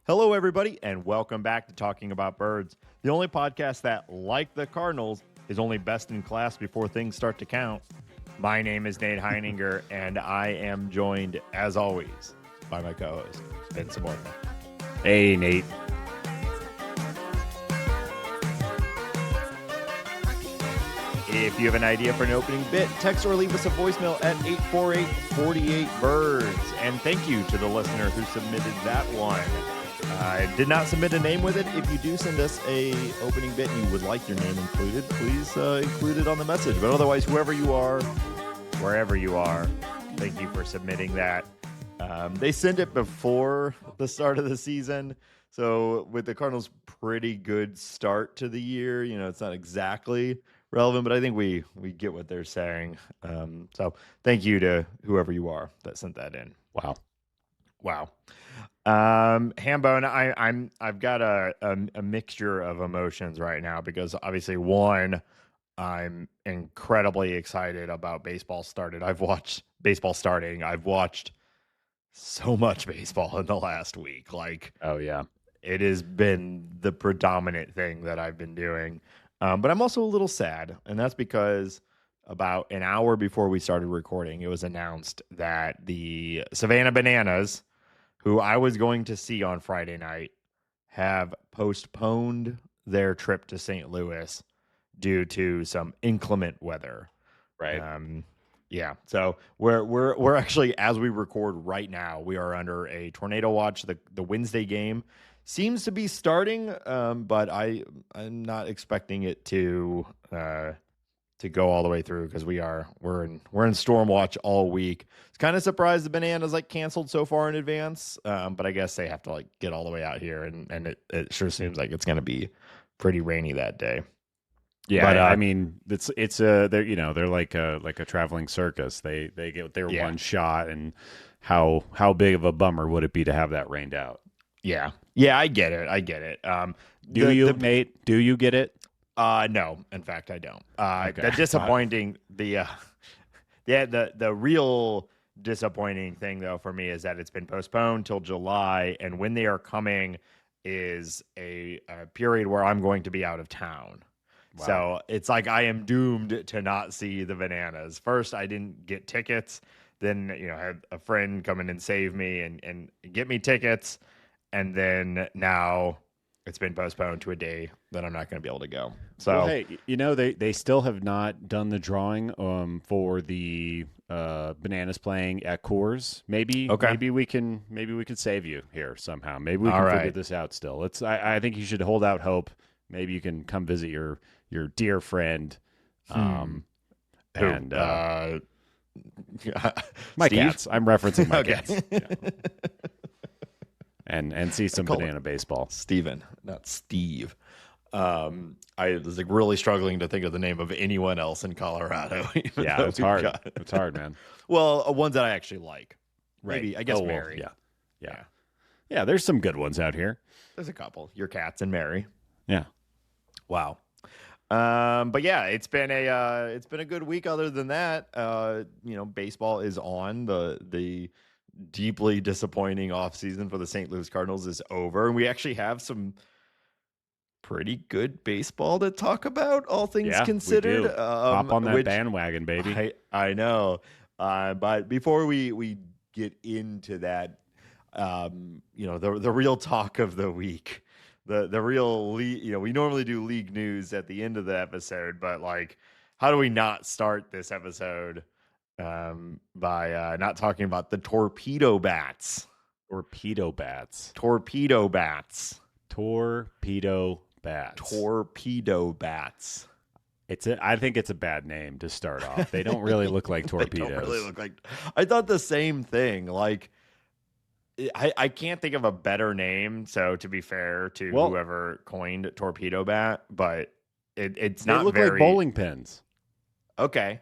Hello, everybody, and welcome back to Talking About Birds, the only podcast that, like the Cardinals, is only best in class before things start to count. My name is Nate Heininger, and I am joined, as always, by my co-host, Ben Samorka. Hey, Nate. If you have an idea for an opening bit, text or leave us a voicemail at 848-48-BIRDS. And thank you to the listener who submitted that one. I did not submit a name with it. If you do send us a opening bit and you would like your name included, please include it on the message. But otherwise, whoever you are, wherever you are, thank you for submitting that. They sent it before the start of the season. So with the Cardinals' pretty good start to the year, you know, it's not exactly relevant, but I think we get what they're saying. So thank you to whoever you are that sent that in. Wow. Hambone, I've got a mixture of emotions right now because obviously, one, I'm incredibly excited about baseball started. I've watched baseball starting. I've watched so much baseball in the last week. Like, Oh, yeah. it has been the predominant thing that I've been doing. But I'm also a little sad, and that's because about an hour before we started recording, it was announced that the Savannah Bananas, who I was going to see on Friday night, have postponed their trip to St. Louis due to some inclement weather. Right. Yeah. So we're actually, as we record right now, we are under a tornado watch. The Wednesday game seems to be starting, but I'm not expecting it to go all the way through because we're in storm watch all week. It's kind of surprised the Bananas canceled so far in advance, but I guess they have to get all the way out here, and it sure seems like it's going to be pretty rainy that day. Yeah, But, I mean, they're like a traveling circus. They get their one shot, and how big of a bummer would it be to have that rained out? Yeah, I get it. Nate? Do you get it? No, in fact, I don't. Okay. The disappointing, the real disappointing thing though for me is that it's been postponed till July, and when they are coming is a period where I'm going to be out of town. Wow. So it's like I am doomed to not see the Bananas. First, I didn't get tickets. Then, I had a friend come in and save me and get me tickets. And then now it's been postponed to a day that I'm not going to be able to go. So, well, hey, they still have not done the drawing for the Bananas playing at Coors. Maybe we can save you here somehow. Maybe we can figure this out still. I think you should hold out hope. Maybe you can come visit your dear friend. My Steve? cats. I'm referencing my Okay. cats. Yeah. And see some banana baseball. Steven, not Steve. I was really struggling to think of the name of anyone else in Colorado. Yeah, it's hard. It's hard, man. Well, ones that I actually like. Right. Maybe, I guess Mary. Yeah, there's some good ones out here. There's a couple. Your cats and Mary. Yeah. Wow. But yeah, it's been a good week. Other than that, baseball is on. The deeply disappointing offseason for the St. Louis Cardinals is over, and we actually have some pretty good baseball to talk about, all things considered. We do. Hop on that bandwagon, baby. I know. But before we get into that, the real talk of the week, the real we normally do league news at the end of the episode, but how do we not start this episode by not talking about the torpedo bats? Torpedo bats. I think it's a bad name to start off. They don't really look like torpedoes. They don't really look like. I thought the same thing. I can't think of a better name. So to be fair to whoever coined torpedo bat, but it's not. They look very... like bowling pins. Okay.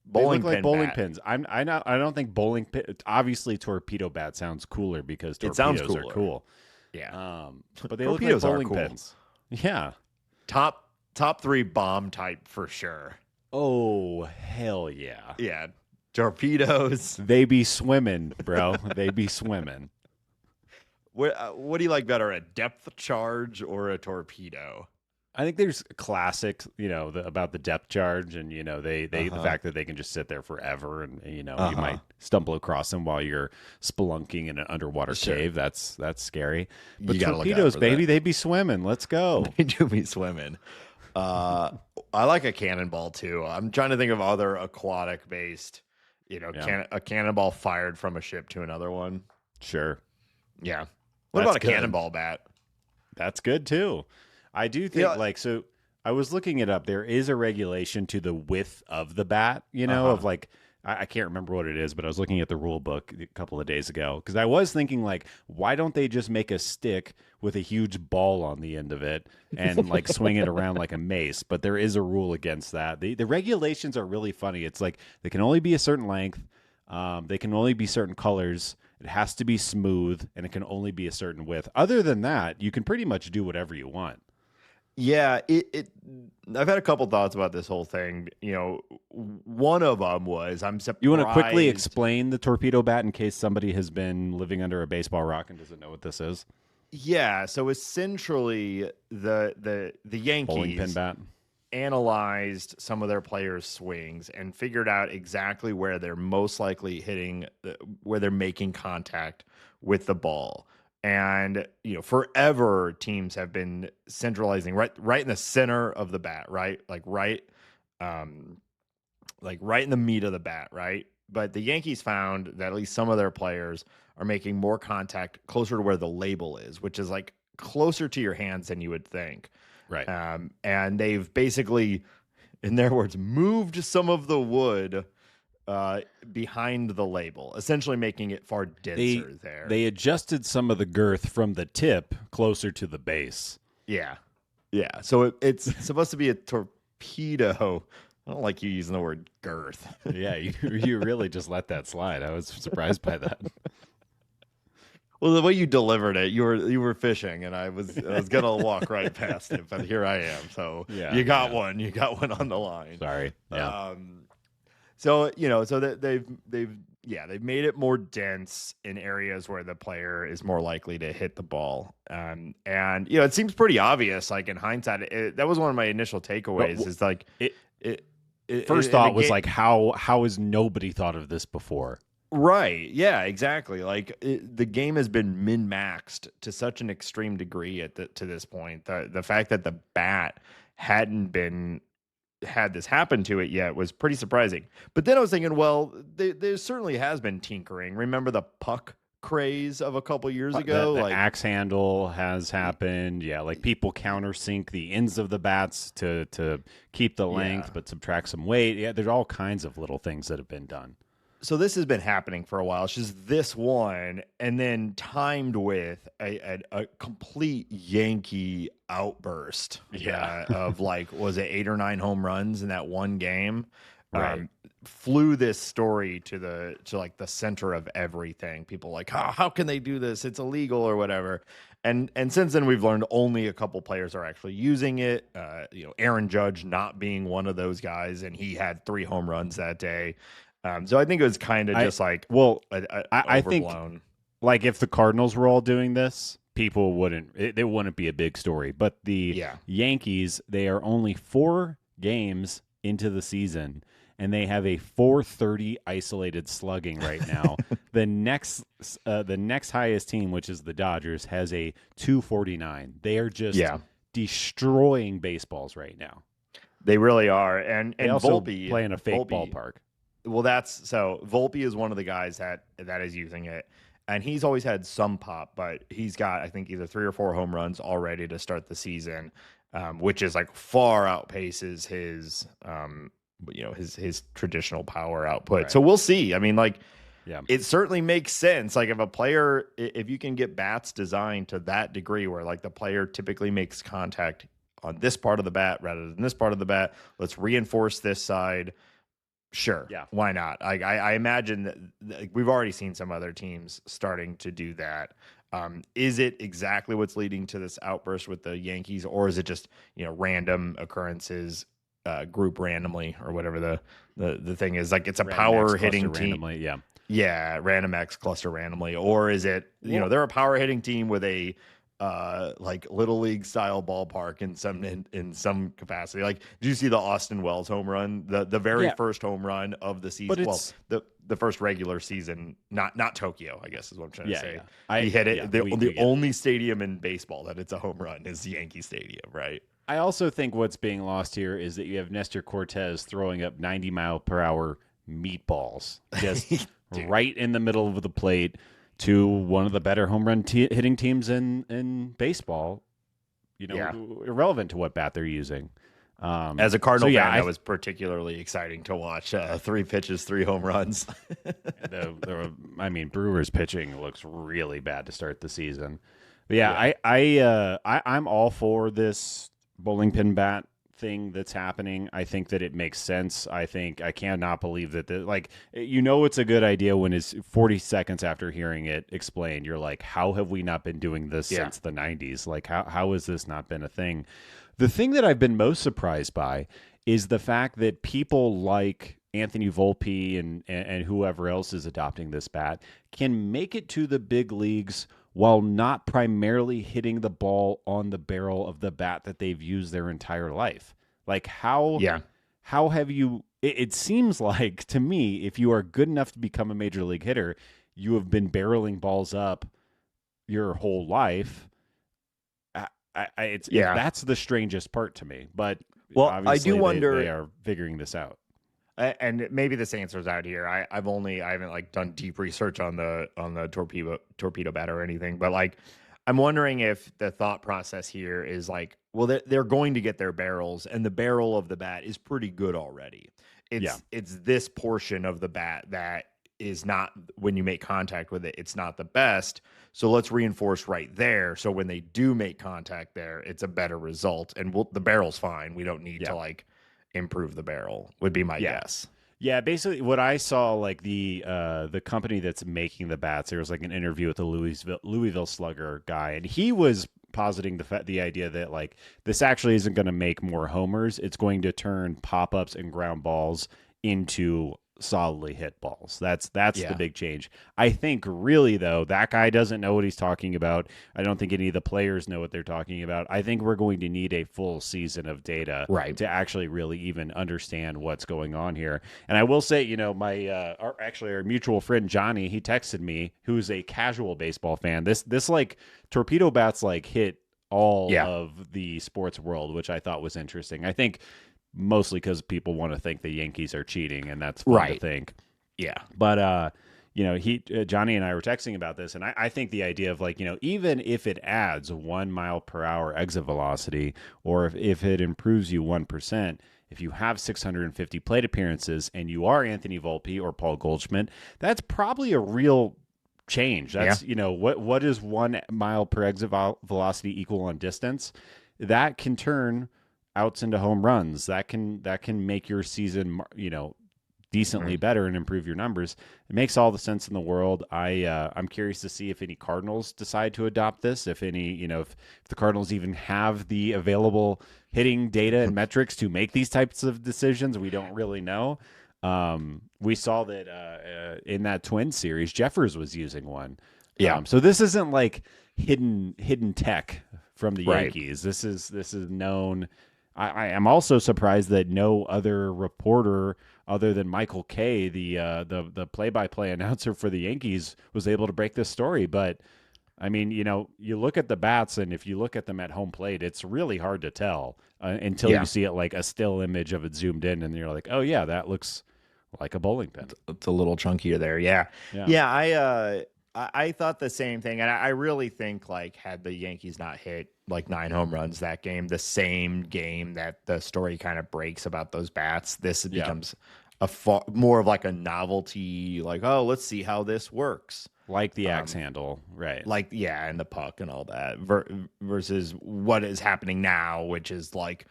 They look like bowling pins. I don't think bowling pin. Obviously, torpedo bat sounds cooler because torpedoes are cool. Yeah. But they look like bowling pins. Yeah. Top 3 bomb type for sure. Oh, hell yeah. Yeah. Torpedoes. They be swimming, bro. They be swimming. What do you like better, a depth charge or a torpedo? I think there's classics, about the depth charge, and the fact that they can just sit there forever, and you might stumble across them while you're spelunking in an underwater cave. That's scary. But torpedoes, baby, they be swimming. Let's go. They do be swimming. I like a cannonball too. I'm trying to think of other aquatic based, a cannonball fired from a ship to another one. Sure. Yeah. What about a cannonball bat? That's good too. I do think so I was looking it up. There is a regulation to the width of the bat, of I can't remember what it is, but I was looking at the rule book a couple of days ago because I was thinking why don't they just make a stick with a huge ball on the end of it and swing it around like a mace? But there is a rule against that. The regulations are really funny. It's they can only be a certain length. They can only be certain colors. It has to be smooth, and it can only be a certain width. Other than that, you can pretty much do whatever you want. Yeah, I've had a couple thoughts about this whole thing. One of them was I'm surprised. You want to quickly explain the torpedo bat in case somebody has been living under a baseball rock and doesn't know what this is? Yeah, so essentially the Yankees bowling pin bat analyzed some of their players' swings and figured out exactly where they're most likely where they're making contact with the ball. And forever teams have been centralizing right in the center of the bat, right? Right in the meat of the bat, right? But the Yankees found that at least some of their players are making more contact closer to where the label is, which is closer to your hands than you would think. Right. And they've basically, in their words, moved some of the wood behind the label, essentially making it far denser there. They adjusted some of the girth from the tip closer to the base. Yeah. Yeah. So it's supposed to be a torpedo. I don't like you using the word girth. Yeah, you really just let that slide. I was surprised by that. Well, the way you delivered it, you were fishing, and I was gonna walk right past it, but here I am. So yeah, you got one on the line. Sorry. Yeah. So that they've made it more dense in areas where the player is more likely to hit the ball. And it seems pretty obvious. In hindsight, that was one of my initial takeaways. First thought was how has nobody thought of this before? Right. Yeah, exactly. The game has been min-maxed to such an extreme degree to this point. The fact that the bat hadn't had this happen to it yet was pretty surprising. But then I was thinking, well, there certainly has been tinkering. Remember the puck craze of a couple years ago? The axe handle has happened. Yeah, people countersink the ends of the bats to keep the length but subtract some weight. Yeah, there's all kinds of little things that have been done. So this has been happening for a while. It's just this one, and then timed with a complete Yankee outburst. Of was it 8 or 9 home runs in that one game? Right. Flew this story to the center of everything. People how can they do this? It's illegal or whatever. And since then we've learned only a couple players are actually using it. Aaron Judge not being one of those guys, and he had 3 home runs that day. So I think it was kind of just I think if the Cardinals were all doing this, people wouldn't be a big story. But the Yankees, they are only 4 games into the season, and they have a 430 isolated slugging right now. The next highest team, which is the Dodgers, has a 249. They are just destroying baseballs right now. They really are, and also Volpe play in a fake ballpark. Well, Volpe is one of the guys that is using it, and he's always had some pop, but he's got, I think, either 3 or 4 home runs already to start the season, which is far outpaces his traditional power output. Right. So we'll see. I mean, it certainly makes sense. If a player, if you can get bats designed to that degree where the player typically makes contact on this part of the bat rather than this part of the bat, let's reinforce this side. Sure. Yeah. Why not? I imagine that we've already seen some other teams starting to do that. Is it exactly what's leading to this outburst with the Yankees, or is it just random occurrences, group randomly, or whatever the thing is? It's a power hitting team. Randomly, yeah. Yeah, random X cluster randomly, or is it they're a power hitting team with a like little league style ballpark in some capacity. Like, did you see the Austin Wells home run, the very first home run of the season? Well, the first regular season, not Tokyo, I guess is what I'm trying to say. He hit it. The only stadium in baseball that it's a home run is Yankee Stadium, right? I also think what's being lost here is that you have Nestor Cortez throwing up 90-mile-per-hour meatballs just right in the middle of the plate to one of the better home run hitting teams in baseball, irrelevant to what bat they're using. As a Cardinal fan, that was particularly exciting to watch. 3 pitches, 3 home runs. Brewers pitching looks really bad to start the season. But I'm all for this bowling pin bat thing that's happening. I think that it makes sense. I cannot believe that it's a good idea when it's 40 seconds after hearing it explained. You're like, how have we not been doing this since the 90s? Like, how has this not been a thing? The thing that I've been most surprised by is the fact that people like Anthony Volpe and whoever else is adopting this bat can make it to the big leagues while not primarily hitting the ball on the barrel of the bat that they've used their entire life. Like, how have you... It seems like, to me, if you are good enough to become a major league hitter, you have been barreling balls up your whole life. That's the strangest part to me. But I do wonder... They are figuring this out. And maybe this answer's out here. I haven't like done deep research on the torpedo bat or anything, but like I'm wondering if the thought process here is like, well, they're going to get their barrels, and the barrel of the bat is pretty good already. It's this portion of the bat that is not, when you make contact with it, it's not the best. So let's reinforce right there. So when they do make contact there, it's a better result, and the barrel's fine. We don't need to like improve the barrel, would be my guess. Yeah, basically what I saw, like the company that's making the bats, there was like an interview with the Louisville Slugger guy, and he was positing the idea that like this actually isn't going to make more homers. It's going to turn pop-ups and ground balls into solidly hit balls. That's the big change. I think really though, that guy doesn't know what he's talking about. I don't think any of the players know what they're talking about. I think we're going to need a full season of data to actually really even understand what's going on here. And I will say, our mutual friend Johnny, he texted me, who's a casual baseball fan. This like torpedo bats like hit all of the sports world, which I thought was interesting. I think mostly because people want to think the Yankees are cheating, and that's fun to think. Yeah. But, Johnny and I were texting about this, and I think the idea of like, even if it adds 1 mile per hour exit velocity, or if it improves you 1%, if you have 650 plate appearances and you are Anthony Volpe or Paul Goldschmidt, that's probably a real change. That's, what is 1 mile per exit velocity equal on distance? That can turn outs into home runs. That can make your season, decently better and improve your numbers. It makes all the sense in the world. I'm curious to see if any Cardinals decide to adopt this. If any, if the Cardinals even have the available hitting data and metrics to make these types of decisions. We don't really know. We saw that in that Twins series, Jeffers was using one. Yeah. So this isn't like hidden tech from the Yankees. This is known. I am also surprised that no other reporter other than Michael Kay, the play-by-play announcer for the Yankees, was able to break this story. But I mean, you look at the bats, and if you look at them at home plate, it's really hard to tell until you see it like a still image of it zoomed in, and you're like, oh yeah, that looks like a bowling pin. It's a little chunkier there. Yeah. I thought the same thing, and I really think like had the Yankees not hit like 9 home runs that game, the same game that the story kind of breaks about those bats, this becomes more of like a novelty, like, oh, let's see how this works. Like the axe handle, right? Like, and the puck and all that versus what is happening now, which is like,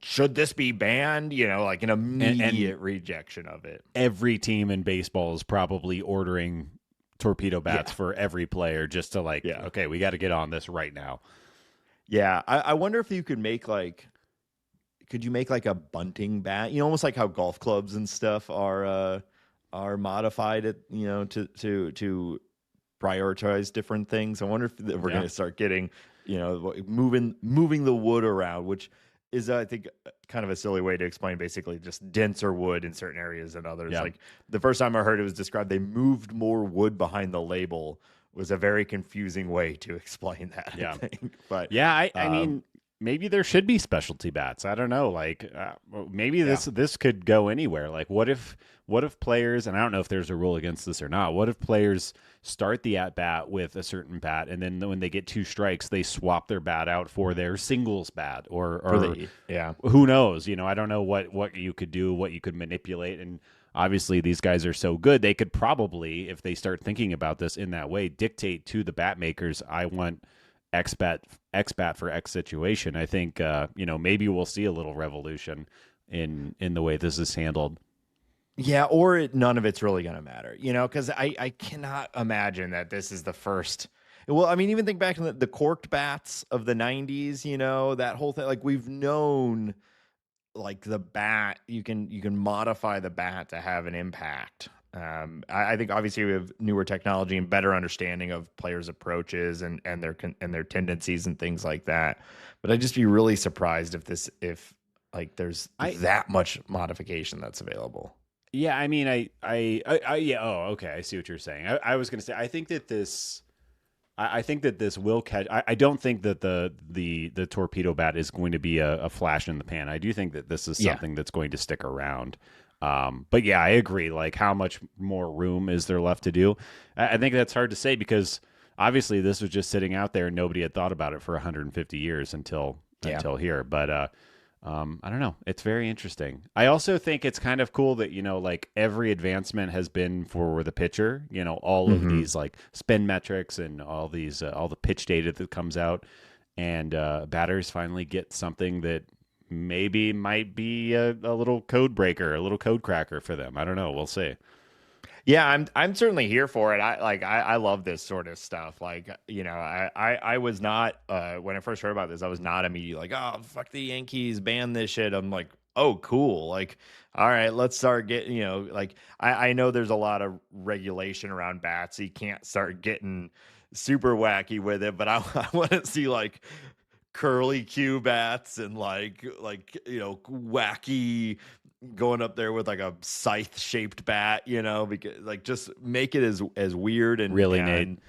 should this be banned? Like an immediate rejection of it. Every team in baseball is probably ordering torpedo bats for every player just to like, okay, we got to get on this right now. Yeah. I wonder if you could make like, could you make like a bunting bat? Almost like how golf clubs and stuff are are modified at to prioritize different things. I wonder if we're going to start getting moving the wood around, which is I think kind of a silly way to explain basically just denser wood in certain areas than others. Like the first time I heard it was described, they moved more wood behind the label was a very confusing way to explain that. I think. But I mean, maybe there should be specialty bats. I don't know. Like maybe this could go anywhere. Like what if players, and I don't know if there's a rule against this or not. What if players start the at bat with a certain bat, and then when they get 2 strikes, they swap their bat out for their singles bat, or who knows? I don't know what you could do, what you could manipulate, and obviously these guys are so good, they could probably, if they start thinking about this in that way, dictate to the bat makers, I want X bat for X situation. I think maybe we'll see a little revolution in the way this is handled. Yeah, or none of it's really going to matter, because I cannot imagine that this is the first. Well, I mean, even think back to the corked bats of the 90s, that whole thing. Like we've known, like the bat, you can modify the bat to have an impact. I think obviously we have newer technology and better understanding of players' approaches and their tendencies and things like that. But I'd just be really surprised if there's that much modification that's available. Yeah, I mean, I okay, I see what you're saying. I was going to say, I think that this will catch. I don't think that the torpedo bat is going to be a flash in the pan. I do think that this is something that's going to stick around. But yeah, I agree. Like, how much more room is there left to do? I think that's hard to say because obviously this was just sitting out there and nobody had thought about it for 150 years until here. But I don't know. It's very interesting. I also think it's kind of cool that, like every advancement has been for the pitcher, all of these like spin metrics and all these, all the pitch data that comes out, and batters finally get something that maybe might be a little code breaker, a little code cracker for them. I don't know. We'll see. Yeah, I'm certainly here for it. I love this sort of stuff. Like, I was not when I first heard about this, I was not immediately like, oh, fuck the Yankees, ban this shit. I'm like, oh, cool. Like, all right, let's start getting, I know there's a lot of regulation around bats. So you can't start getting super wacky with it, but I want to see like curly Q bats and like wacky going up there with like a scythe shaped bat, because like just make it as weird and really, Nate.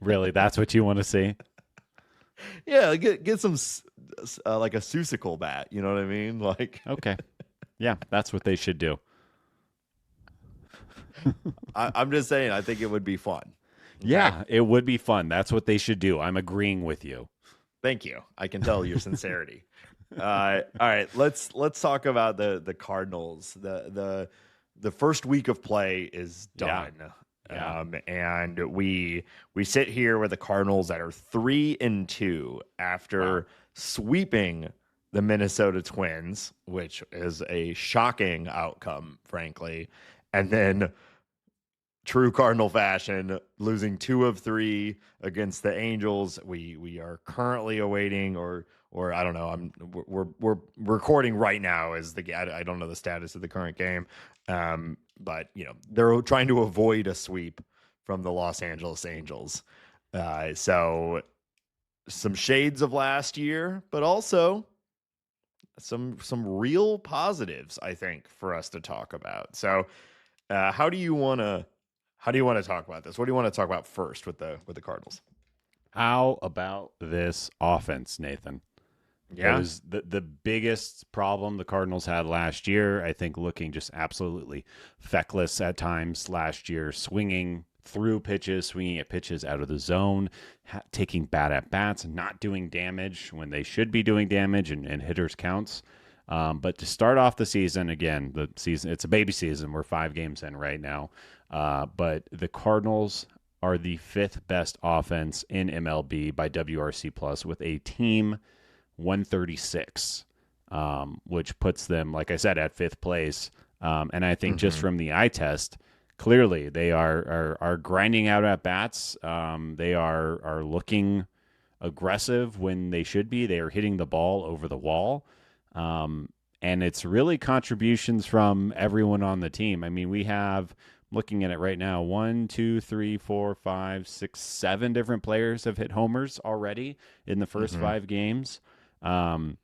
Really, that's what you want to see? Yeah, get some like a Seussical bat, you know what I mean? Like, okay, yeah, that's what they should do. I'm just saying, I think it would be fun. Okay? Yeah, it would be fun. That's what they should do. I'm agreeing with you. Thank you. I can tell your sincerity. All right, let's talk about the Cardinals. The first week of play is done. Yeah. And we sit here with the Cardinals that are 3-2 after sweeping the Minnesota Twins, which is a shocking outcome, frankly. And then true Cardinal fashion, losing 2 of 3 against the Angels. We are currently awaiting, or I don't know. We're recording right now as I don't know the status of the current game, but they're trying to avoid a sweep from the Los Angeles Angels. So some shades of last year, but also some real positives, I think, for us to talk about. So how do you want to talk about this? What do you want to talk about first with the Cardinals? How about this offense, Nathan? Yeah. It was the biggest problem the Cardinals had last year. I think looking just absolutely feckless at times last year, swinging through pitches, swinging at pitches out of the zone, taking bad at bats, not doing damage when they should be doing damage and hitters counts. But to start off the season, again, it's a baby season. We're 5 games in right now. But the Cardinals are the 5th best offense in MLB by WRC Plus with a team 136, which puts them, like I said, at 5th place. And I think just from the eye test, clearly they are grinding out at bats. They are looking aggressive when they should be. They are hitting the ball over the wall. and it's really contributions from everyone on the team. I mean, we have, looking at it right now, 1, 2, 3, 4, 5, 6, 7 different players have hit homers already in the first 5 games. And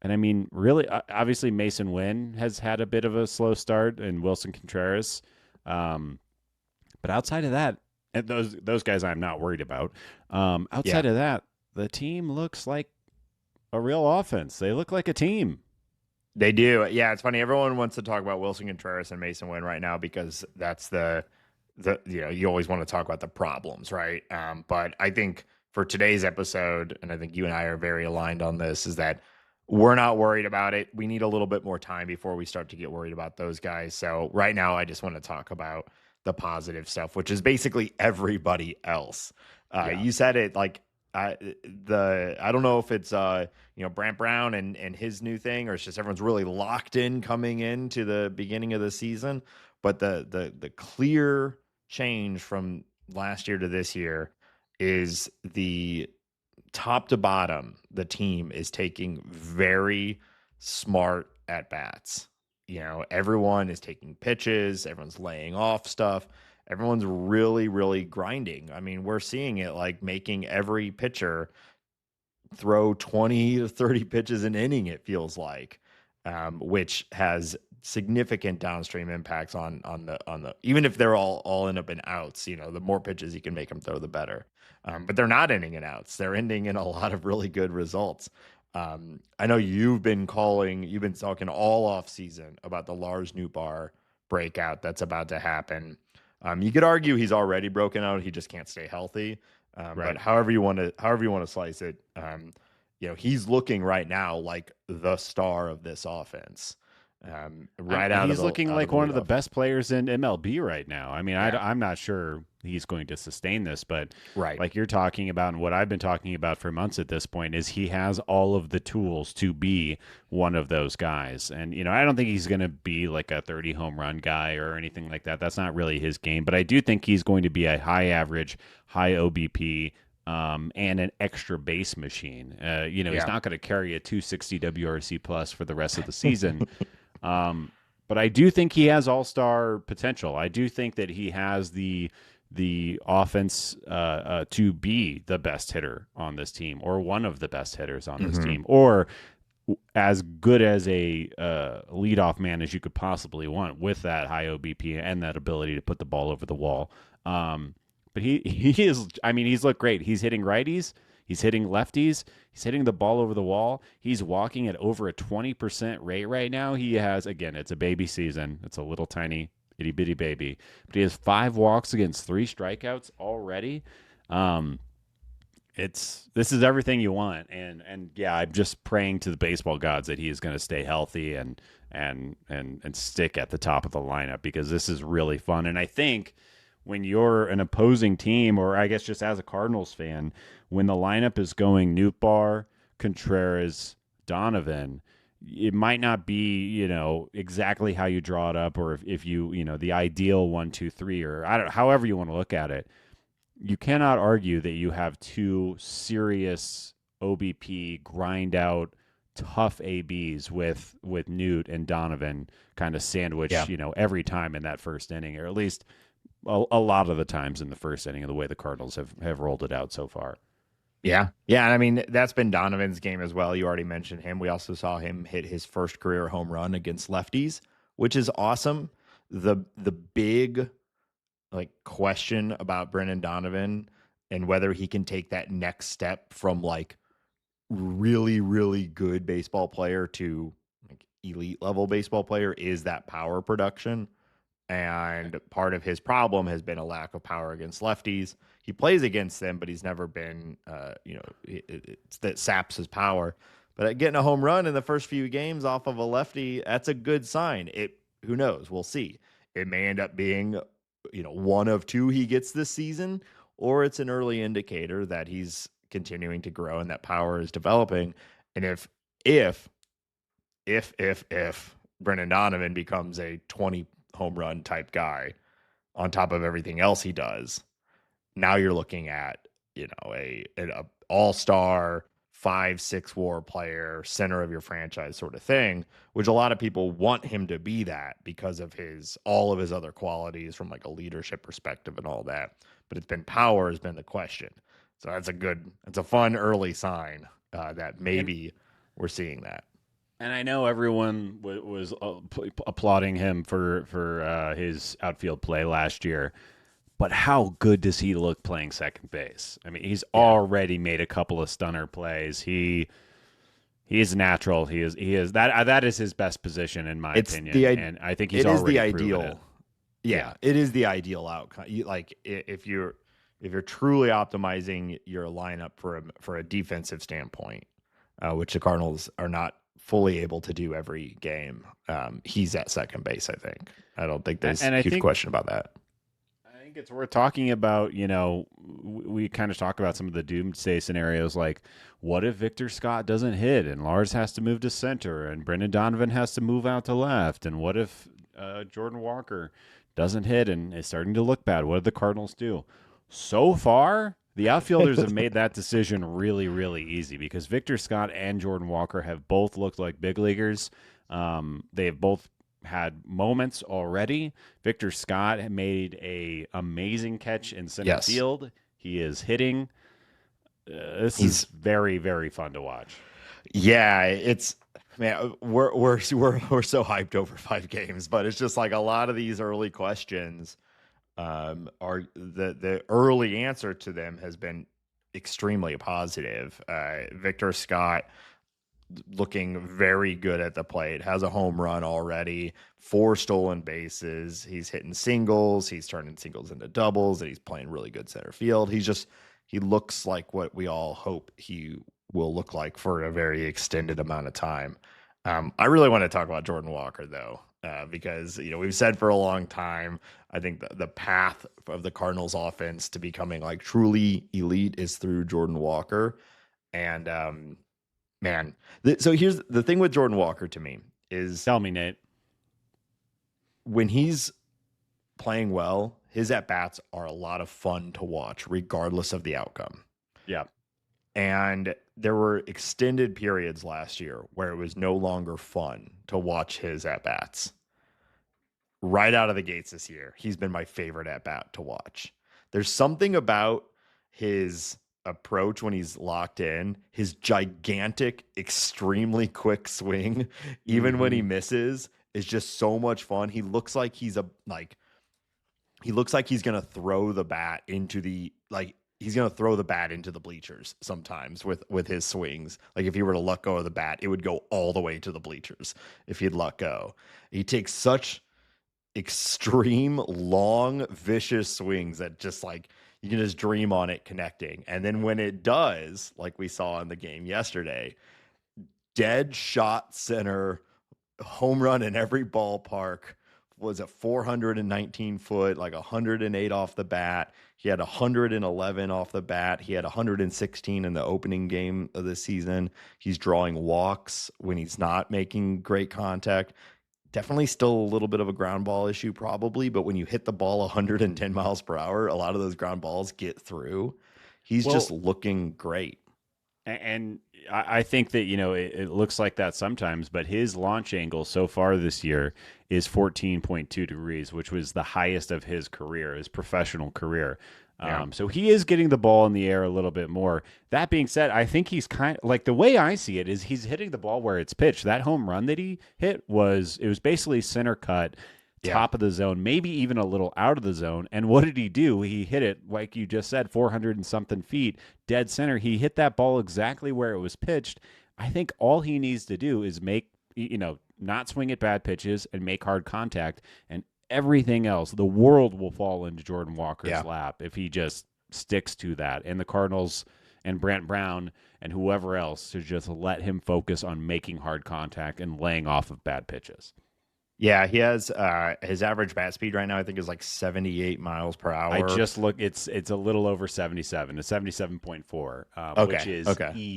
I mean, really, obviously, Mason Winn has had a bit of a slow start, and Wilson Contreras. But outside of that, and those guys I'm not worried about. Outside of that, the team looks like a real offense. They look like a team. They do. Yeah, it's funny. Everyone wants to talk about Wilson Contreras and Mason Winn right now because that's the you always want to talk about the problems, right? But I think for today's episode, and I think you and I are very aligned on this, is that we're not worried about it. We need a little bit more time before we start to get worried about those guys. So right now, I just want to talk about the positive stuff, which is basically everybody else. You said it like I don't know if it's Brant Brown and his new thing, or it's just everyone's really locked in coming into the beginning of the season. But the clear change from last year to this year is the top to bottom, the team is taking very smart at bats. Everyone is taking pitches, everyone's laying off stuff. Everyone's really, really grinding. I mean, we're seeing it like making every pitcher throw 20 to 30 pitches an inning, it feels like, which has significant downstream impacts on the even if they're all end up in outs, the more pitches you can make them throw, the better. But they're not ending in outs. They're ending in a lot of really good results. I know you've been talking all off season about the Lars Nootbaar breakout that's about to happen. You could argue he's already broken out. He just can't stay healthy. Right. But however you want to slice it, he's looking right now like the star of this offense. He's looking like one of the best players in MLB right now. I mean, I'm not sure he's going to sustain this, but like you're talking about, and what I've been talking about for months at this point, is he has all of the tools to be one of those guys. And, I don't think he's going to be like a 30 home run guy or anything like that. That's not really his game, but I do think he's going to be a high average, high OBP, and an extra base machine. He's not going to carry a 260 WRC plus for the rest of the season. But I do think he has all-star potential. I do think that he has the offense to be the best hitter on this team, or one of the best hitters on this team, or as good as a leadoff man as you could possibly want, with that high OBP and that ability to put the ball over the wall. But he is, I mean, he's looked great. He's hitting righties. He's hitting lefties. He's hitting the ball over the wall. He's walking at over a 20% rate right now. He has, again, it's a baby season. It's a little tiny itty bitty baby, but he has 5 walks against 3 strikeouts already. This is everything you want. And yeah, I'm just praying to the baseball gods that he is going to stay healthy and stick at the top of the lineup, because this is really fun. And I think when you're an opposing team, or I guess just as a Cardinals fan, when the lineup is going Nootbaar, Contreras, Donovan, it might not be, exactly how you draw it up, or if you, the ideal 1, 2, 3, or however you want to look at it. You cannot argue that you have 2 serious OBP grind out tough ABs with Newt and Donovan kind of sandwich, every time in that first inning, or at least a lot of the times in the first inning, of the way the Cardinals have rolled it out so far. Yeah. Yeah. And I mean, that's been Donovan's game as well. You already mentioned him. We also saw him hit his first career home run against lefties, which is awesome. The big question about Brendan Donovan and whether he can take that next step from really, really good baseball player to elite level baseball player is that power production. And part of his problem has been a lack of power against lefties. He plays against them, but he's never been, it's that saps his power. But getting a home run in the first few games off of a lefty, that's a good sign. Who knows? We'll see. It may end up being, one of 2 he gets this season, or it's an early indicator that he's continuing to grow and that power is developing. And if Brendan Donovan becomes a 20 home run type guy on top of everything else he does, now you're looking at, an all-star 5-6 WAR player, center of your franchise sort of thing, which a lot of people want him to be that because of all of his other qualities from like a leadership perspective and all that. But it's been power has been the question. So it's a fun early sign that maybe we're seeing that. And I know everyone was applauding him for his outfield play last year, but how good does he look playing second base? I mean, he's already made a couple of stunner plays. He is natural. He is that is his best position in my opinion, and I think he's already proven it. Yeah, it is the ideal outcome. If you're truly optimizing your lineup for a defensive standpoint, which the Cardinals are not fully able to do every game, he's at second base. I think. I don't think there's a huge question about that. I think it's worth talking about. We kind of talk about some of the doomsday scenarios, like what if Victor Scott doesn't hit and Lars has to move to center and Brendan Donovan has to move out to left, and what if Jordan Walker doesn't hit and is starting to look bad? What did the Cardinals do? So far, the outfielders have made that decision really, really easy because Victor Scott and Jordan Walker have both looked like big leaguers. They have both had moments already. Victor Scott made a amazing catch in center field. He is hitting. This is very, very fun to watch. Yeah, we're so hyped over 5 games, but it's just like a lot of these early questions are the early answer to them has been extremely positive. Victor Scott looking very good at the plate, has a home run already, 4 stolen bases. He's hitting singles. He's turning singles into doubles, and he's playing really good center field. He looks like what we all hope he will look like for a very extended amount of time. I really want to talk about Jordan Walker though, because we've said for a long time, I think the path of the Cardinals offense to becoming like truly elite is through Jordan Walker. And so here's the thing with Jordan Walker to me is, tell me, Nate, when he's playing well, his at-bats are a lot of fun to watch regardless of the outcome. Yeah. And there were extended periods last year where it was no longer fun to watch his at-bats. Right out of the gates this year, he's been my favorite at-bat to watch. There's something about his approach when he's locked in, his gigantic, extremely quick swing, even when he misses, is just so much fun. He looks like he's going to throw the bat into the bleachers sometimes with his swings. Like if he were to let go of the bat, it would go all the way to the bleachers if he'd let go. He takes such extreme, long, vicious swings that just like you can just dream on it connecting. And then when it does, like we saw in the game yesterday, dead shot center, home run in every ballpark. Was a 419 foot, like 108 off the bat. He had 111 off the bat. He had 116 in the opening game of the season. He's drawing walks when he's not making great contact. Definitely still a little bit of a ground ball issue probably, but when you hit the ball 110 miles per hour, a lot of those ground balls get through. He's just looking great. And I think that, it looks like that sometimes, but his launch angle so far this year is 14.2 degrees, which was the highest of his career, his professional career. Yeah. So he is getting the ball in the air a little bit more. That being said, I think he's kind of like, the way I see it is he's hitting the ball where it's pitched. That home run that he hit was basically center cut, top of the zone, maybe even a little out of the zone. And what did he do? He hit it, like you just said, 400 and something feet, dead center. He hit that ball exactly where it was pitched. I think all he needs to do is not swing at bad pitches and make hard contact, and everything else, the world will fall into Jordan Walker's lap if he just sticks to that. And the Cardinals and Brant Brown and whoever else to just let him focus on making hard contact and laying off of bad pitches. Yeah, he has his average bat speed right now, I think, is like 78 miles per hour. I just look, it's a little over 77. It's 77.4, which is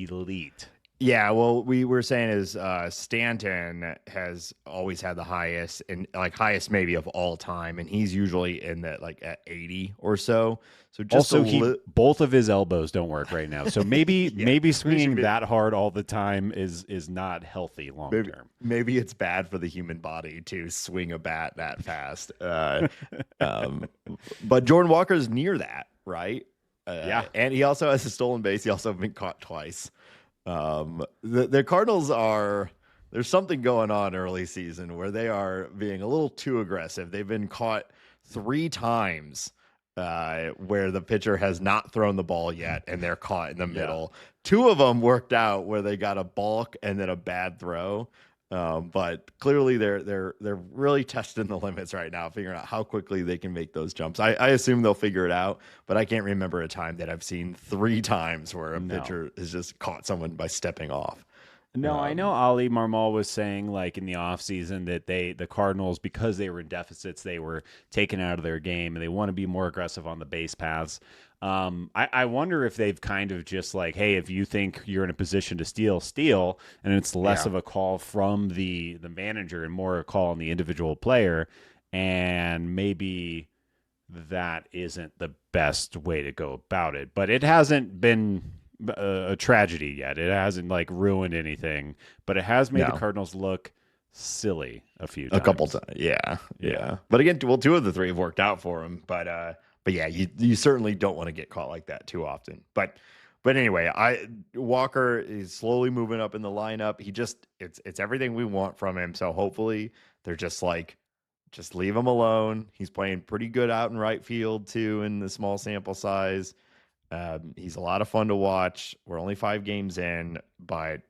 elite. Yeah, well, we were saying is Stanton has always had the highest and like highest maybe of all time, and he's usually in that like at 80 or so. So just Also, both of his elbows don't work right now, so maybe yeah, maybe maybe, swinging that hard all the time is not healthy long maybe term. maybe it's bad for the human body to swing a bat that fast. Um, but Jordan Walker's near that, right? Yeah, And he also has a stolen base. He also been caught twice. The Cardinals are there's something going on early season where they are being a little too aggressive. They've been caught 3 times where the pitcher has not thrown the ball yet, and they're caught in the middle. 2 of them worked out where they got a balk and then a bad throw. But clearly they're really testing the limits right now, figuring out how quickly they can make those jumps. I assume they'll figure it out, but I can't remember a time that I've seen 3 times where a pitcher has just caught someone by stepping off. No, I know Ali Marmol was saying like in the offseason that the Cardinals, because they were in deficits, they were taken out of their game and they want to be more aggressive on the base paths. I wonder if they've kind of just like, hey, if you think you're in a position to steal, and it's less of a call from the manager and more a call on the individual player, and maybe that isn't the best way to go about it. But it hasn't been a tragedy yet. It hasn't like ruined anything, but it has made the Cardinals look silly a few times. A couple times. Yeah. But again, well, 2 of the 3 have worked out for him. But yeah, you certainly don't want to get caught like that too often. But anyway, Walker is slowly moving up in the lineup. It's everything we want from him. So hopefully they're just like, just leave him alone. He's playing pretty good out in right field too in the small sample size. He's a lot of fun to watch. We're only 5 games in, but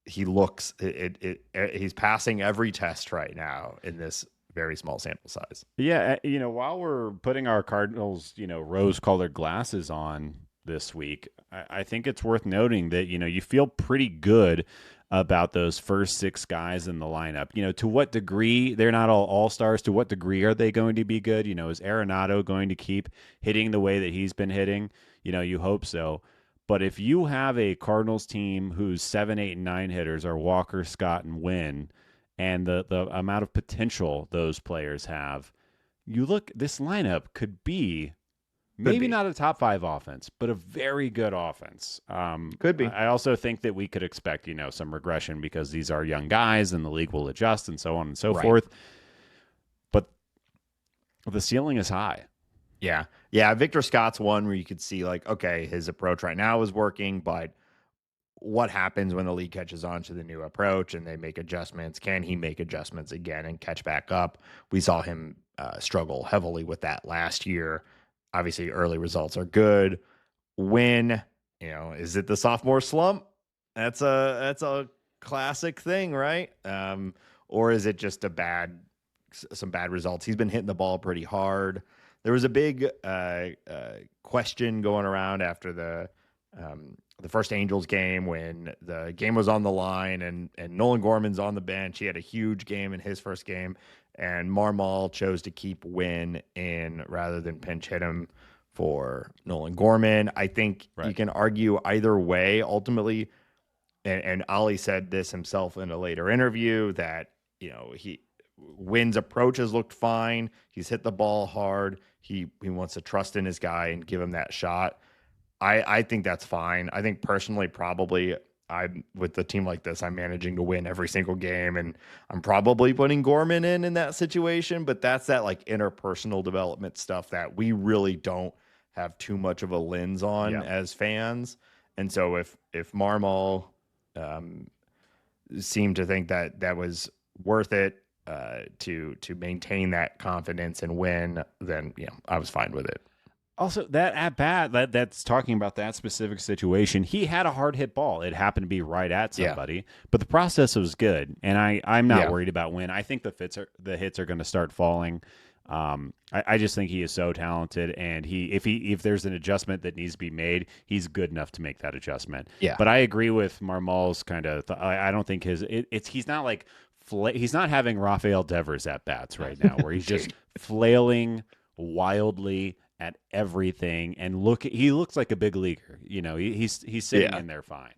he looks he's passing every test right now in this very small sample size. Yeah, while we're putting our Cardinals, rose-colored glasses on this week, I think it's worth noting that, you feel pretty good about those first 6 guys in the lineup. To what degree they're not all stars, to what degree are they going to be good? Is Arenado going to keep hitting the way that he's been hitting? You hope so. But if you have a Cardinals team whose 7, 8, and 9 hitters are Walker, Scott, and Winn, and the amount of potential those players have, this lineup could be maybe not a top 5 offense, but a very good offense. Could be. I also think that we could expect, some regression because these are young guys and the league will adjust and so on and so forth. But the ceiling is high. Yeah. Victor Scott's one where you could see like, okay, his approach right now is working, but what happens when the league catches on to the new approach and they make adjustments? Can he make adjustments again and catch back up? We saw him struggle heavily with that last year. Obviously, early results are good. Winn, is it the sophomore slump? That's a classic thing, right? Or is it just some bad results? He's been hitting the ball pretty hard. There was a big question going around after the first Angels game when the game was on the line and Nolan Gorman's on the bench. He had a huge game in his first game, and Marmol chose to keep Winn in rather than pinch hit him for Nolan Gorman. I think you can argue either way ultimately, and Ali said this himself in a later interview that Winn's approach has looked fine. He's hit the ball hard. He wants to trust in his guy and give him that shot. I think that's fine. I think personally, probably I'm with a team like this, I'm managing to win every single game, and I'm probably putting Gorman in that situation. But that's that like interpersonal development stuff that we really don't have too much of a lens on as fans. And so if Marmol seemed to think that was worth it to maintain that confidence and win, then I was fine with it. Also, that at bat, that's talking about that specific situation. He had a hard hit ball. It happened to be right at somebody, but the process was good, and I'm not worried about Winn. I think the hits are going to start falling. I just think he is so talented, and if there's an adjustment that needs to be made, he's good enough to make that adjustment. Yeah. But I agree with Marmol's kind of. I don't think he's not like he's not having Rafael Devers at bats right now, where he's just flailing wildly at everything, and he looks like a big leaguer. He's sitting in there fine.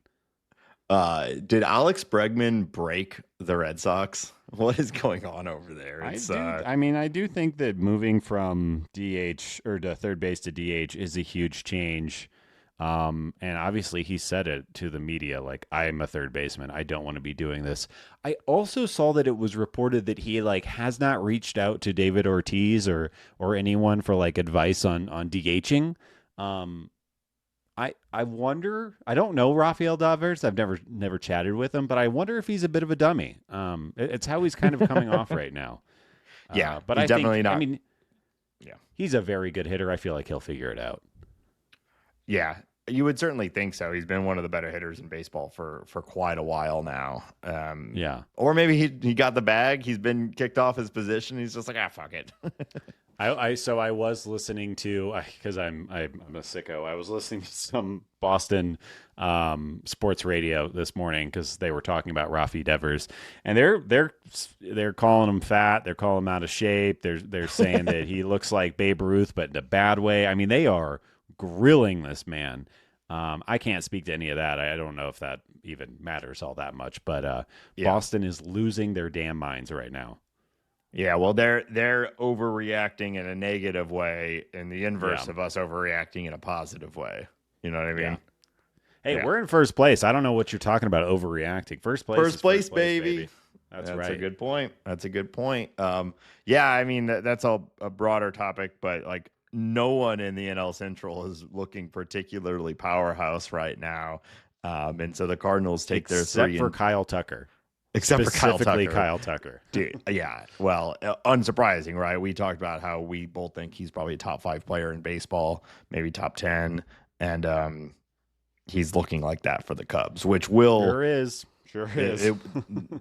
Did Alex Bregman break the Red Sox? What is going on over there? I do think that moving from DH or to third base to DH is a huge change. And obviously he said it to the media, like, I'm a third baseman. I don't want to be doing this. I also saw that it was reported that he has not reached out to David Ortiz or anyone for advice on DHing. I wonder. I don't know Rafael Devers. I've never chatted with him, but I wonder if he's a bit of a dummy. It's how he's kind of coming off right now. Yeah, but I definitely think, not. I mean, yeah, he's a very good hitter. I feel like he'll figure it out. Yeah, you would certainly think so. He's been one of the better hitters in baseball for quite a while now. Yeah, or maybe he got the bag. He's been kicked off his position. He's just like, fuck it. I was listening to, because I'm a sicko. I was listening to some Boston sports radio this morning because they were talking about Rafi Devers, and they're calling him fat. They're calling him out of shape. They're saying that he looks like Babe Ruth, but in a bad way. I mean, they are grilling this man. I can't speak to any of that. I don't know if that even matters all that much, but Boston is losing their damn minds right now. Yeah, well, they're overreacting in a negative way, and the inverse of us overreacting in a positive way. You know what I mean? Yeah. Hey, we're in first place. I don't know what you're talking about overreacting. First place, baby. That's right. That's a good point. That's a good point. Yeah, I mean that's a broader topic, but no one in the NL Central is looking particularly powerhouse right now, and so the Cardinals take their three. Except for Kyle Tucker. Except for Kyle Tucker. Dude, yeah. Well, unsurprising, right? We talked about how we both think he's probably a top 5 player in baseball, maybe top 10. And he's looking like that for the Cubs, which will Sure is.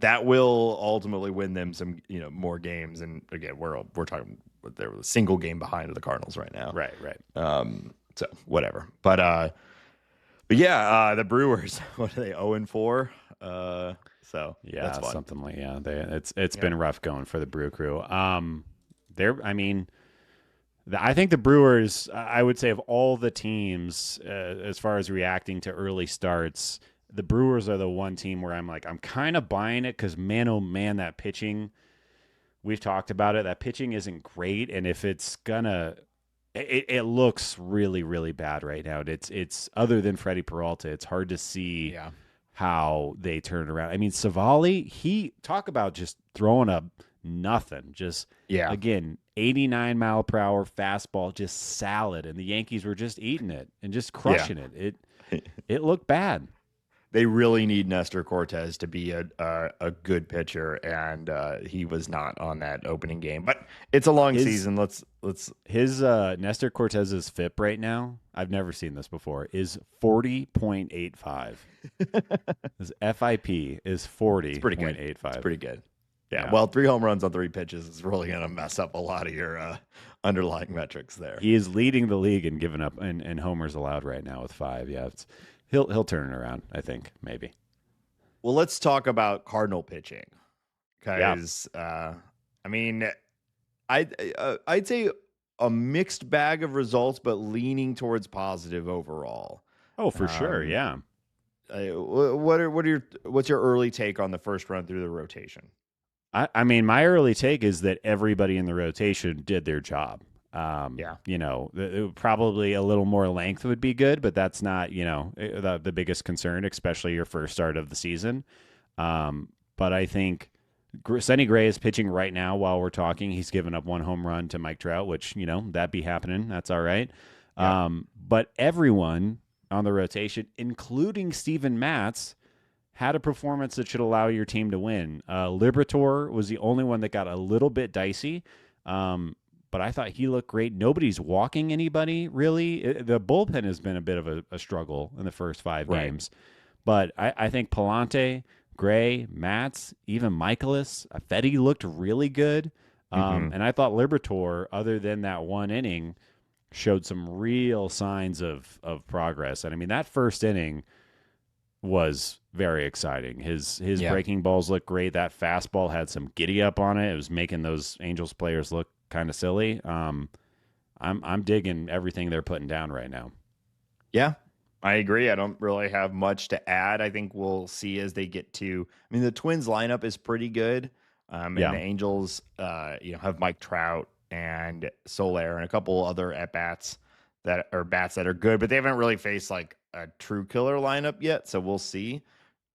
That will ultimately win them some, more games. And again, we're talking, they're a single game behind the Cardinals right now. Right. So whatever. But yeah, the Brewers, what are they, 0-4? So yeah, that's fun. Something like it's been rough going for the Brew Crew. I think the Brewers, I would say of all the teams, as far as reacting to early starts, the Brewers are the one team where I'm kind of buying it because man, oh man, that pitching. We've talked about it. That pitching isn't great, and if it's gonna, it looks really, really bad right now. It's other than Freddie Peralta, it's hard to see. Yeah. How they turned around. I mean, Savali, he talk about just throwing up nothing. Just again, 89-mile-per-hour fastball, just salad, and the Yankees were just eating it and just crushing it. It looked bad. They really need Nestor Cortez to be a good pitcher, and he was not on that opening game. But it's a long season. Let's his Nestor Cortez's FIP right now. I've never seen this before. Is 40.85. His FIP is 40.85. It's pretty good. Yeah. Well, 3 home runs on 3 pitches is really going to mess up a lot of your underlying metrics there. He is leading the league in giving up and homers allowed right now with 5. Yeah, he'll turn it around. I think maybe. Well, let's talk about Cardinal pitching, because I mean, I'd say a mixed bag of results, but leaning towards positive overall. Oh, for sure. Yeah. What's your early take on the first run through the rotation? I mean, my early take is that everybody in the rotation did their job. Probably a little more length would be good, but that's not, the biggest concern, especially your first start of the season. But I think Sonny Gray is pitching right now while we're talking. He's given up 1 home run to Mike Trout, which, that be happening. That's all right. Yeah. But everyone on the rotation, including Steven Matz, had a performance that should allow your team to win. Liberatore was the only one that got a little bit dicey. But I thought he looked great. Nobody's walking anybody, really. The bullpen has been a bit of a struggle in the first 5 games. But I think Palante, Gray, Matz, even Michaelis, Fetty looked really good. And I thought Liberatore, other than that 1 inning, showed some real signs of progress. And I mean, that first inning was very exciting. His breaking balls looked great. That fastball had some giddy up on it. It was making those Angels players look kind of silly. I'm digging everything they're putting down right now. Yeah. I agree. I don't really have much to add. I think we'll see as they get to. I mean, the Twins lineup is pretty good, and the Angels, have Mike Trout and Soler and a couple other at bats that are good, but they haven't really faced like a true killer lineup yet. So we'll see.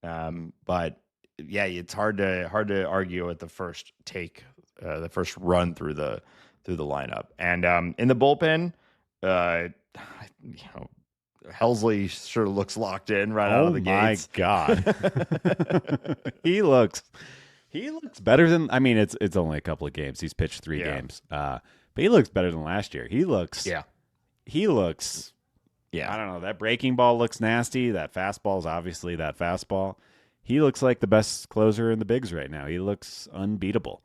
But yeah, it's hard to argue at the first the first run through the lineup, and in the bullpen, uh, you know. Helsley sure looks locked in right out of the gates. Oh my God. He looks better than, I mean, it's only a couple of games. He's pitched 3 games. But he looks better than last year. He looks I don't know, that breaking ball looks nasty. That fastball is obviously that fastball. He looks like the best closer in the bigs right now. He looks unbeatable.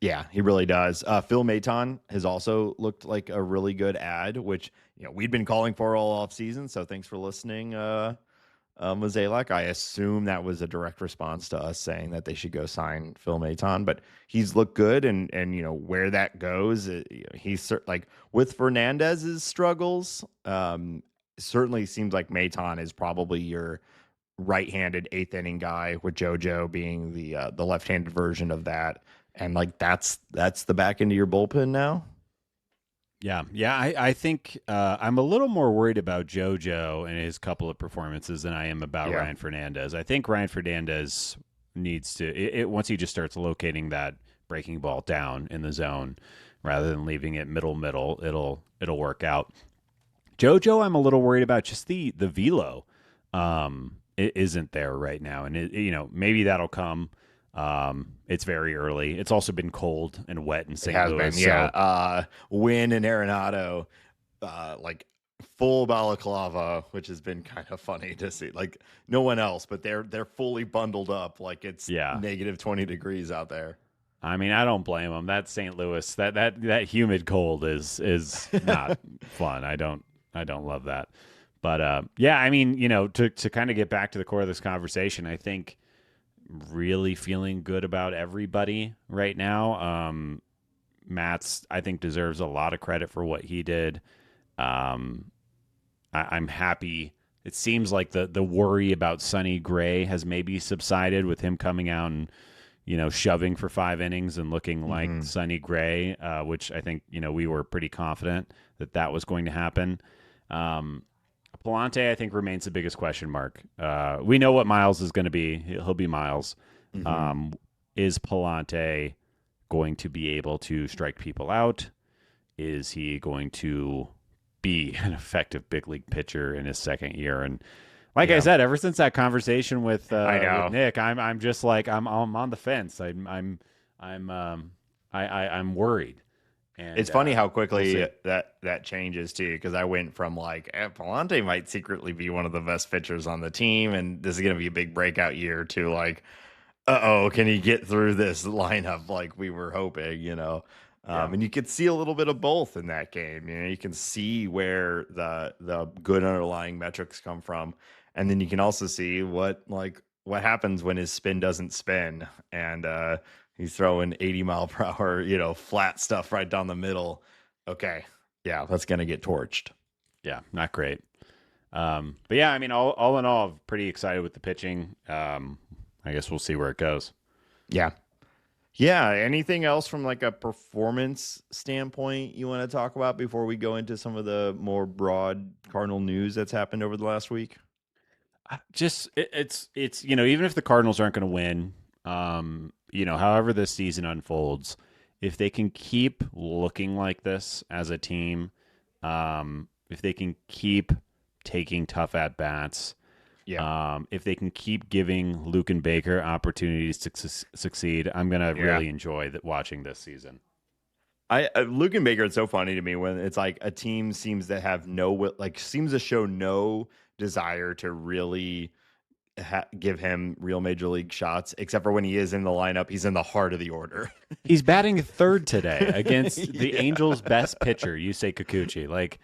Yeah, he really does. Phil Maton has also looked like a really good ad, which we'd been calling for all off season. So thanks for listening, Mozeliak. I assume that was a direct response to us saying that they should go sign Phil Maton, but he's looked good, and where that goes, he's like with Fernandez's struggles. Certainly seems like Maton is probably your right-handed 8th inning guy, with JoJo being the left-handed version of that. And like that's the back end of your bullpen now. Yeah. I think I'm a little more worried about JoJo and his couple of performances than I am about Ryan Fernandez. I think Ryan Fernandez needs to once he just starts locating that breaking ball down in the zone rather than leaving it middle, it'll work out. JoJo, I'm a little worried about just the velo. It isn't there right now, and maybe that'll come. It's very early. It's also been cold and wet in St. Louis. Been, yeah. Winn and Arenado, like full balaclava, which has been kind of funny to see. Like no one else, but they're fully bundled up, like it's negative 20 degrees out there. I mean, I don't blame them. That St. Louis, that humid cold is not fun. I don't love that. But I mean, to kind of get back to the core of this conversation, I think really feeling good about everybody right now. Matz, I think, deserves a lot of credit for what he did. I'm happy. It seems like the worry about Sonny Gray has maybe subsided with him coming out and shoving for 5 innings and looking like Sonny Gray, which I think we were pretty confident that was going to happen. Palante, I think, remains the biggest question mark. We know what Miles is going to be. He'll be Miles. Is Palante going to be able to strike people out? Is he going to be an effective big league pitcher in his second year? And like I said, ever since that conversation with Nick, I'm just like I'm on the fence. I'm worried. And, it's funny how quickly that changes too, because I went from like Palante might secretly be one of the best pitchers on the team, and this is going to be a big breakout year, to like, can he get through this lineup like we were hoping, and you could see a little bit of both in that game. You can see where the good underlying metrics come from, and then you can also see what happens when his spin doesn't spin, and he's throwing 80-mile-per-hour, flat stuff right down the middle. Okay, yeah, that's gonna get torched. Yeah, not great. But yeah, I mean, all in all, pretty excited with the pitching. I guess we'll see where it goes. Yeah. Anything else from like a performance standpoint you want to talk about before we go into some of the more broad Cardinal news that's happened over the last week? Just it's even if the Cardinals aren't going to win. However this season unfolds, if they can keep looking like this as a team, if they can keep taking tough at-bats, if they can keep giving Luke and Baker opportunities to succeed, I'm going to really enjoy watching this season. Luke and Baker, it's so funny to me when it's like a team seems to show no desire to really give him real major league shots, except for when he is in the lineup. He's in the heart of the order. He's batting 3rd today against the Angels' best pitcher, Yusei Kikuchi.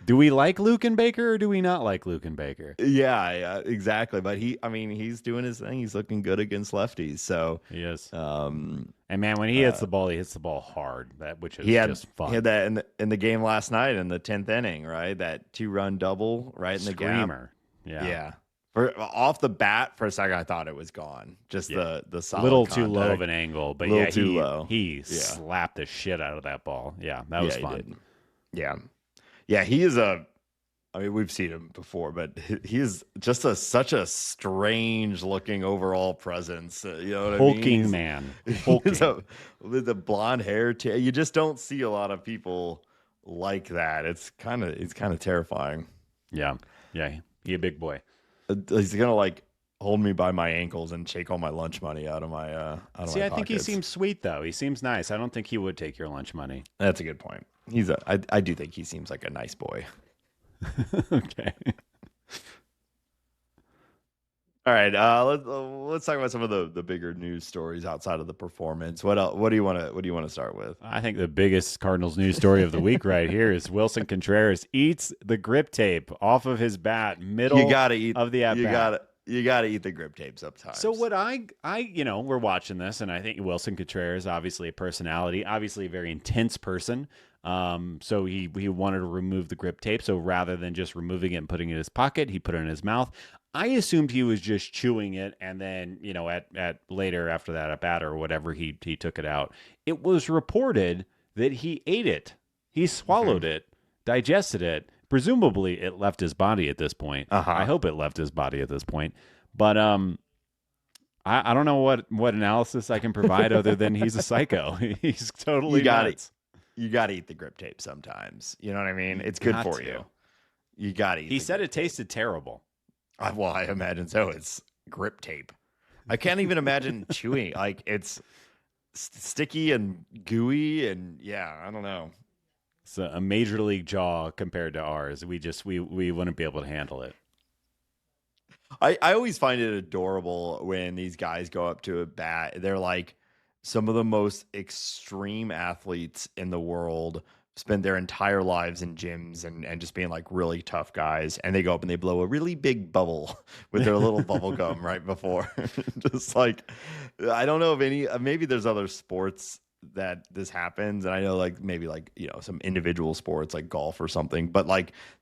Do we like Luke and Baker or do we not like Luke and Baker? Yeah, exactly. But he's doing his thing. He's looking good against lefties. So he is. And man, when he hits the ball hard. Which is just fun. He had that in the game last night in the 10th inning, right? That 2-run double right in the Screamer. gap. Yeah. Off the bat, for a second, I thought it was gone. Just the solid little contact. too low of an angle, but too low. He slapped the shit out of that ball. Yeah, that was fun. Yeah. He is we've seen him before, but he is just such a strange looking overall presence. You know what Hulking I mean? Man. Hulking. With the blonde hair, you just don't see a lot of people like that. It's kind of terrifying. Yeah. He a big boy. He's gonna hold me by my ankles and take all my lunch money out of my See, I think he seems sweet though. He seems nice. I don't think he would take your lunch money. That's a good point. I do think he seems like a nice boy. Okay. All right. Let's talk about some of the bigger news stories outside of the performance. What else? What do you want to start with? I think the biggest Cardinals news story of the week right here is Winn Contreras eats the grip tape off of his bat middle of the at bat. You gotta eat the grip tape sometimes. So what we're watching this, and I think Winn Contreras, obviously a personality, obviously a very intense person. So he wanted to remove the grip tape. So rather than just removing it and putting it in his pocket, he put it in his mouth. I assumed he was just chewing it, and then at later after that at bat or whatever, he took it out. It was reported that he ate it. He swallowed it, digested it. Presumably, it left his body at this point. I hope it left his body at this point. But I don't know what analysis I can provide other than he's a psycho. He's totally nuts. You got to eat the grip tape sometimes. You know what I mean? It's good for you. You got to eat. He said it tasted terrible. Well, I imagine so. It's grip tape. I can't even imagine chewing. It's sticky and gooey, and I don't know. It's a major league jaw compared to ours. We wouldn't be able to handle it. I always find it adorable when these guys go up to a bat. They're like some of the most extreme athletes in the world, spend their entire lives in gyms and just being really tough guys, and they go up and they blow a really big bubble with their little bubble gum right before. Just I don't know if maybe there's other sports that this happens, and I know maybe some individual sports like golf or something, but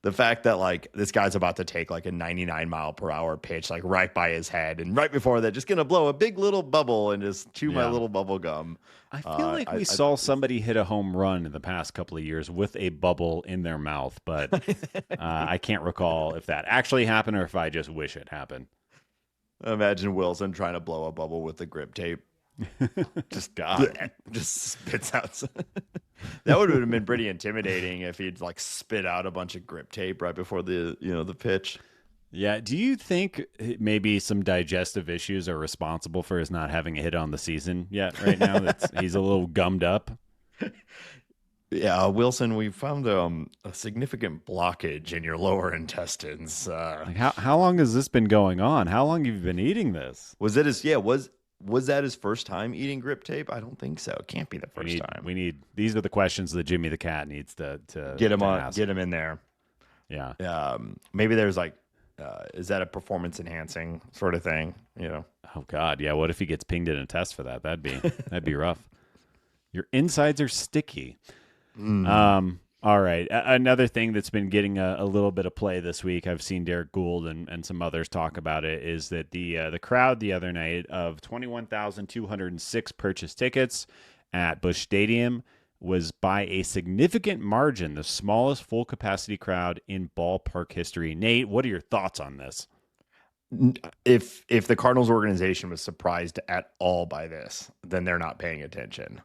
the fact that this guy's about to take a 99-mile-per-hour pitch right by his head, and right before that just gonna blow a big little bubble and just chew my little bubble gum. I feel like we saw somebody hit a home run in the past couple of years with a bubble in their mouth, but I can't recall if that actually happened or if I just wish it happened. Imagine Wilson trying to blow a bubble with the grip tape. Just spits out. That would have been pretty intimidating if he'd spit out a bunch of grip tape right before the pitch. Yeah. Do you think maybe some digestive issues are responsible for his not having a hit on the season yet right now? He's a little gummed up. Yeah, Wilson, we found a significant blockage in your lower intestines. How long has this been going on? How long have you been eating this? Was that his first time eating grip tape? I don't think so. It can't be the first time. These are the questions that Jimmy the Cat needs to get him ask. Get him in there. Yeah. Maybe there's is that a performance enhancing sort of thing? Oh God, yeah. What if he gets pinged in a test for that? That'd be rough. Your insides are sticky. All right. Another thing that's been getting a little bit of play this week, I've seen Derek Gould and some others talk about it, is that the crowd the other night of 21,206 purchased tickets at Busch Stadium was by a significant margin the smallest full capacity crowd in ballpark history. Nate, what are your thoughts on this? If the Cardinals organization was surprised at all by this, then they're not paying attention.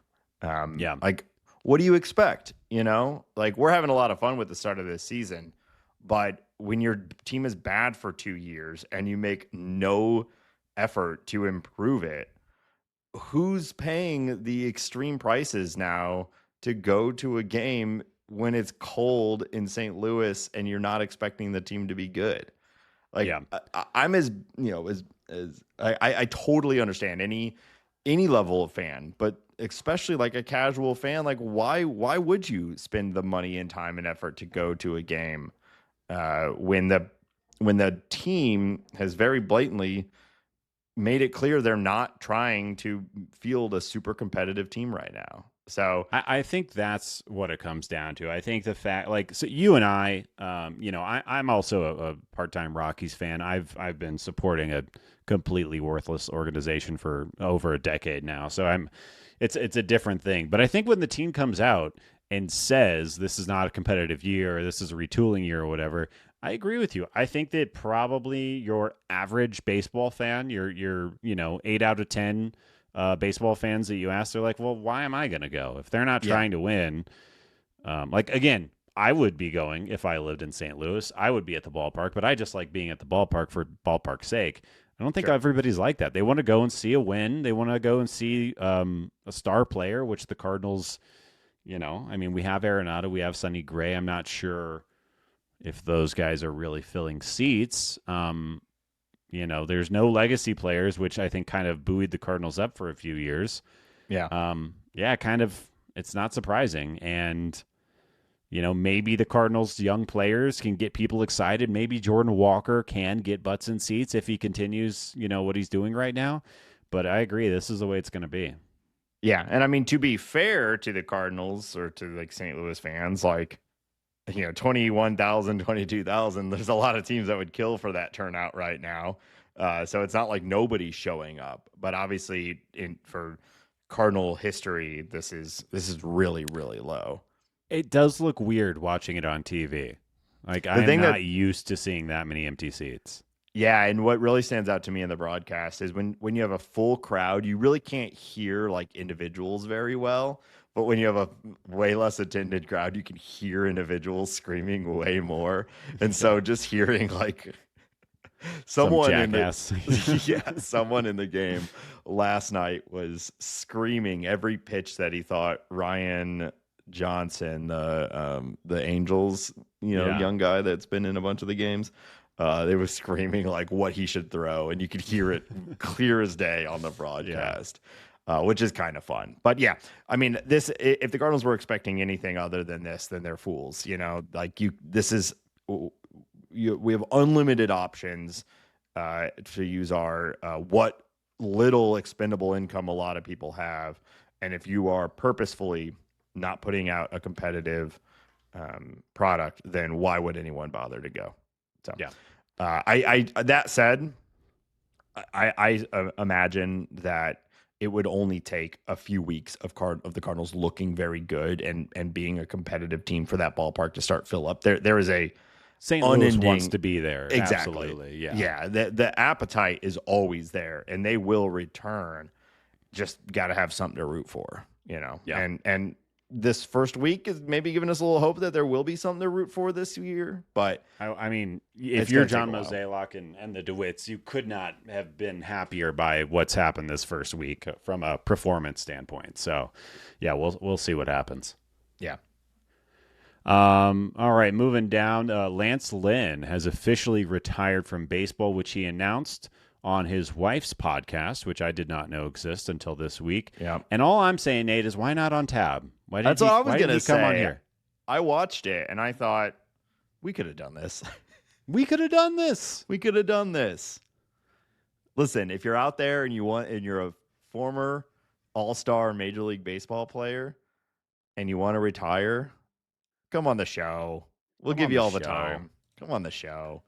What do you expect? We're having a lot of fun with the start of this season, but when your team is bad for 2 years and you make no effort to improve it, who's paying the extreme prices now to go to a game when it's cold in St. Louis and you're not expecting the team to be good? I'm I totally understand any level of fan, but especially like a casual fan, like why would you spend the money and time and effort to go to a game when the team has very blatantly made it clear they're not trying to field a super competitive team right now? So I think that's what it comes down to. I think the fact, like, so you and I, I'm also a part-time Rockies fan. I've been supporting a completely worthless organization for over a decade now. So it's a different thing. But I think when the team comes out and says this is not a competitive year, or this is a retooling year or whatever, I agree with you. I think that probably your average baseball fan, your 8 out of 10 baseball fans that you ask, they're like, well, why am I going to go if they're not trying to win? Like, again, I would be going if I lived in St. Louis. I would be at the ballpark, but I just like being at the ballpark for ballpark's sake. I don't think everybody's like that. They want to go and see a win. They want to go and see a star player, which the Cardinals, we have Arenado, we have Sonny Gray. I'm not sure if those guys are really filling seats. There's no legacy players, which I think kind of buoyed the Cardinals up for a few years. Yeah. Kind of, it's not surprising. And, maybe the Cardinals' young players can get people excited. Maybe Jordan Walker can get butts in seats if he continues, what he's doing right now. But I agree, this is the way it's going to be. Yeah. And I mean, to be fair to the Cardinals or to like St. Louis fans, like, 21,000, 22,000, there's a lot of teams that would kill for that turnout right now. So it's not like nobody's showing up, but obviously for Cardinal history, this is really, really low. It does look weird watching it on TV. Like, I'm not used to seeing that many empty seats. Yeah, and what really stands out to me in the broadcast is when you have a full crowd, you really can't hear like individuals very well. But when you have a way less attended crowd, you can hear individuals screaming way more. And so just hearing like someone in the game last night was screaming every pitch that he thought Ryan Johnson, the Angels, young guy that's been in a bunch of the games, they were screaming like what he should throw, and you could hear it clear as day on the broadcast. Which is kind of fun. But yeah, I mean, if the Cardinals were expecting anything other than this, then they're fools. We have unlimited options to use our what little expendable income a lot of people have. And if you are purposefully not putting out a competitive product, then why would anyone bother to go? So yeah, I that said, I imagine that it would only take a few weeks of the Cardinals looking very good and being a competitive team for that ballpark to start fill up. There is a St. Louis wants to be there. Exactly. Absolutely. Yeah. Yeah. The appetite is always there, and they will return. Just got to have something to root for, Yeah. And this first week is maybe giving us a little hope that there will be something to root for this year. But I mean, if you're John Mozeliak and the DeWitts, you could not have been happier by what's happened this first week from a performance standpoint. So, yeah, we'll see what happens. Yeah. All right, moving down. Lance Lynn has officially retired from baseball, which he announced on his wife's podcast, which I did not know exists until this week. Yeah. And all I'm saying, Nate, is why not on Tab? That's what I was going to say. Come on here. I watched it and I thought we could have done this. We could have done this. We could have done this. Listen, if you're out there and you're a former all-star Major League Baseball player and you want to retire, come on the show. We'll give you all the time. Come on the show.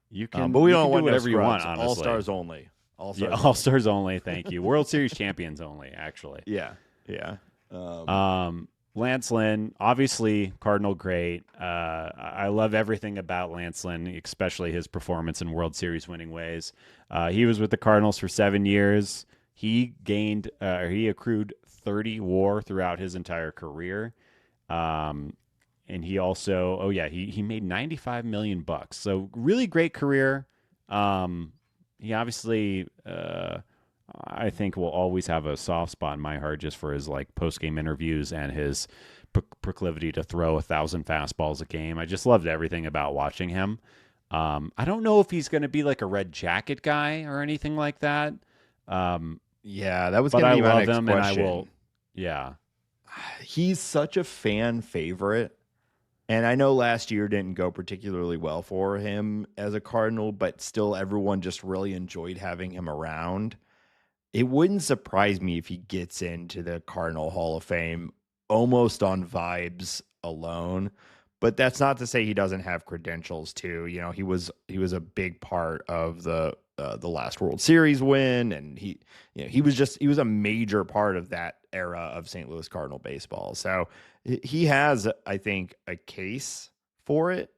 You can, but we don't do want whatever you want. Honestly, all stars only. All stars only. Thank you. World Series champions only. Actually. Yeah. Lance Lynn, obviously Cardinal great. I love everything about Lance Lynn, especially his performance in World Series winning ways. He was with the Cardinals for 7 years. He accrued 30 WAR throughout his entire career. And he also, he made $95 million. So really great career. He obviously, I think will always have a soft spot in my heart just for his like post-game interviews and his proclivity to throw 1,000 fastballs a game. I just loved everything about watching him. I don't know if he's going to be like a red jacket guy or anything like that. Yeah, that was going to be my love next him, question. And Yeah. He's such a fan favorite. And I know last year didn't go particularly well for him as a Cardinal, but still everyone just really enjoyed having him around. It wouldn't surprise me if he gets into the Cardinal Hall of Fame almost on vibes alone. But that's not to say he doesn't have credentials too. You know, he was a big part of the last World Series win, and he was a major part of that era of St. Louis Cardinal baseball. So he has, I think, a case for it.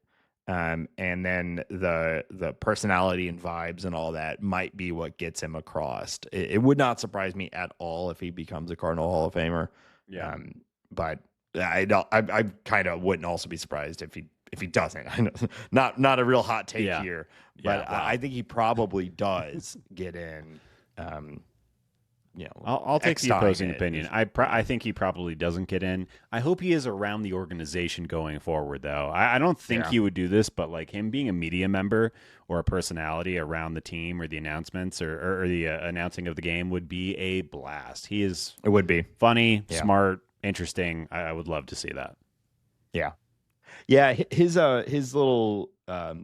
And then the personality and vibes and all that might be what gets him across. It would not surprise me at all if he becomes a Cardinal Hall of Famer. Yeah. But I kind of wouldn't also be surprised if he doesn't. I know, not a real hot take here, but I think he probably does get in. I'll take the opposing opinion. I think he probably doesn't get in. I hope he is around the organization going forward, though. I don't think he would do this, but like him being a media member or a personality around the team or the announcements or the announcing of the game would be a blast. It would be funny, smart, interesting. I would love to see that. Yeah, his little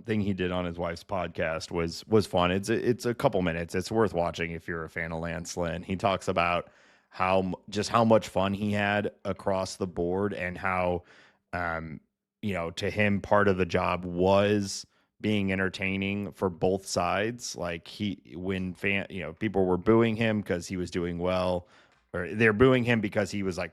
thing he did on his wife's podcast was fun. It's a couple minutes. It's worth watching if you're a fan of Lance Lynn. He talks about how much fun he had across the board, and how to him part of the job was being entertaining for both sides. Like when people were booing him because he was doing well, or they're booing him because he was like,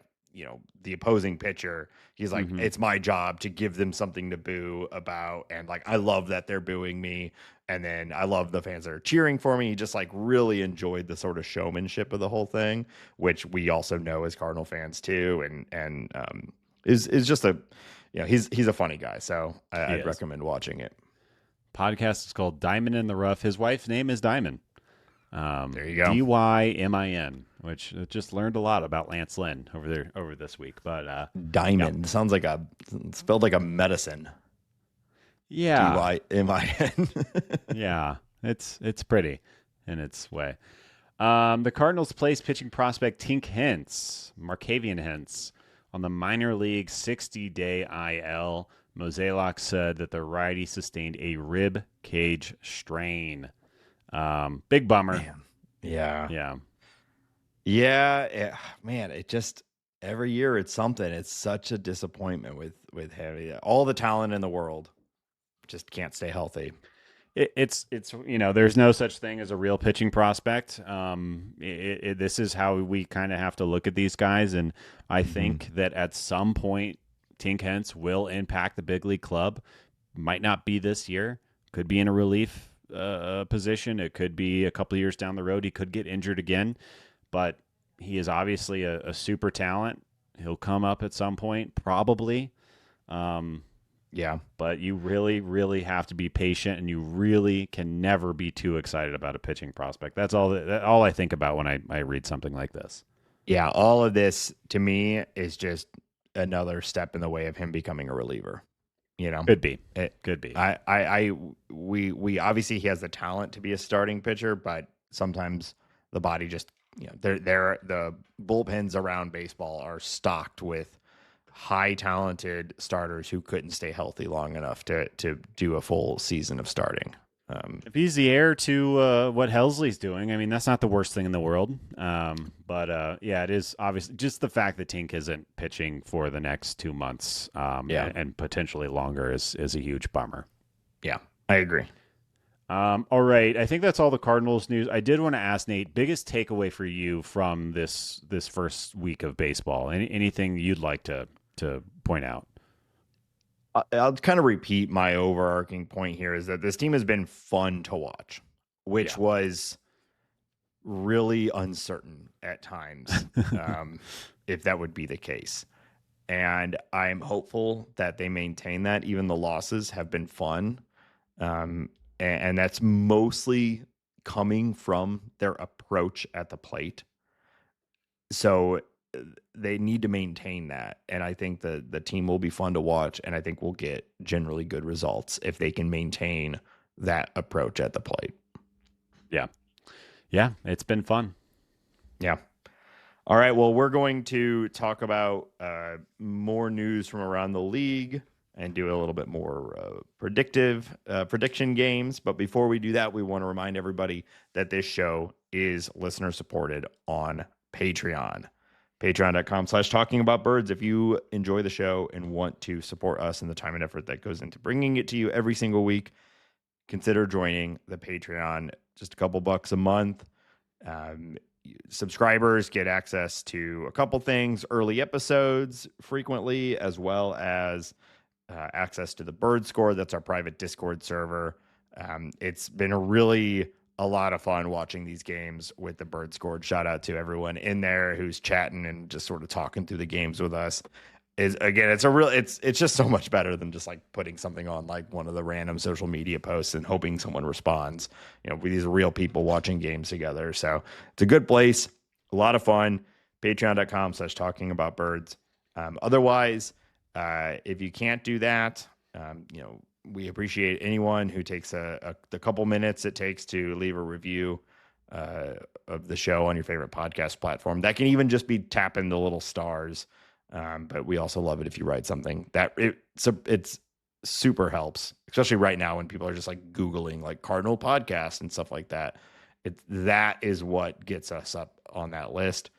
the opposing pitcher, he's like, it's my job to give them something to boo about. And like, I love that they're booing me. And then I love the fans that are cheering for me. He just like really enjoyed the sort of showmanship of the whole thing, which we also know as Cardinal fans too. And is just he's a funny guy. So I'd recommend watching it. Podcast is called Diamond in the Rough. His wife's name is Diamond. There you go. Dymin, which just learned a lot about Lance Lynn over this week. But Diamond sounds like it's spelled like a medicine. Yeah. Dymin. Yeah, it's pretty in its way. The Cardinals placed pitching prospect Tink Hintz, Markavian Hintz, on the minor league 60-day IL. Mozeliak said that the righty sustained a rib cage strain. Big bummer. Man. Yeah. Man, it just every year it's something. It's such a disappointment with him. All the talent in the world, just can't stay healthy. It's there's no such thing as a real pitching prospect. This is how we kind of have to look at these guys, and I think that at some point Tink Hintz will impact the big league club. Might not be this year. Could be in a relief position. It could be a couple of years down the road. He could get injured again, but he is obviously a super talent. He'll come up at some point, probably. But you really, really have to be patient, and you really can never be too excited about a pitching prospect. That's all I think about when I read something like this. Yeah, all of this to me is just another step in the way of him becoming a reliever. Could be. We obviously he has the talent to be a starting pitcher, but sometimes the body just, the bullpens around baseball are stocked with high talented starters who couldn't stay healthy long enough to do a full season of starting. If he's the heir to what Helsley's doing, I mean, that's not the worst thing in the world. But it is obviously just the fact that Tink isn't pitching for the next 2 months and potentially longer is a huge bummer. Yeah, I agree. All right. I think that's all the Cardinals news. I did want to ask Nate, biggest takeaway for you from this first week of baseball? Anything you'd like to point out? I'll kind of repeat my overarching point here is that this team has been fun to watch, which was really uncertain at times, if that would be the case. And I'm hopeful that they maintain that. Even the losses have been fun. And that's mostly coming from their approach at the plate. So they need to maintain that. And I think the team will be fun to watch. And I think we'll get generally good results if they can maintain that approach at the plate. Yeah. Yeah. It's been fun. Yeah. All right, well, we're going to talk about more news from around the league and do a little bit more prediction games. But before we do that, we want to remind everybody that this show is listener supported on Patreon. Patreon.com/talkingaboutbirds. If you enjoy the show and want to support us and the time and effort that goes into bringing it to you every single week, consider joining the Patreon. Just a couple bucks a month. Subscribers get access to a couple things, early episodes frequently, as well as access to the Bird Score. That's our private Discord server. It's been a lot of fun watching these games with the Bird Score. Shout out to everyone in there who's chatting and just sort of talking through the games with us. It's just so much better than just like putting something on like one of the random social media posts and hoping someone responds. These are real people watching games together. So it's a good place, a lot of fun. Patreon.com/talkingaboutbirds. Otherwise, if you can't do that, we appreciate anyone who takes the couple minutes it takes to leave a review of the show on your favorite podcast platform. That can even just be tapping the little stars. But we also love it if you write something that it's super helps, especially right now when people are just like Googling like Cardinal podcast and stuff like that. That is what gets us up on that list.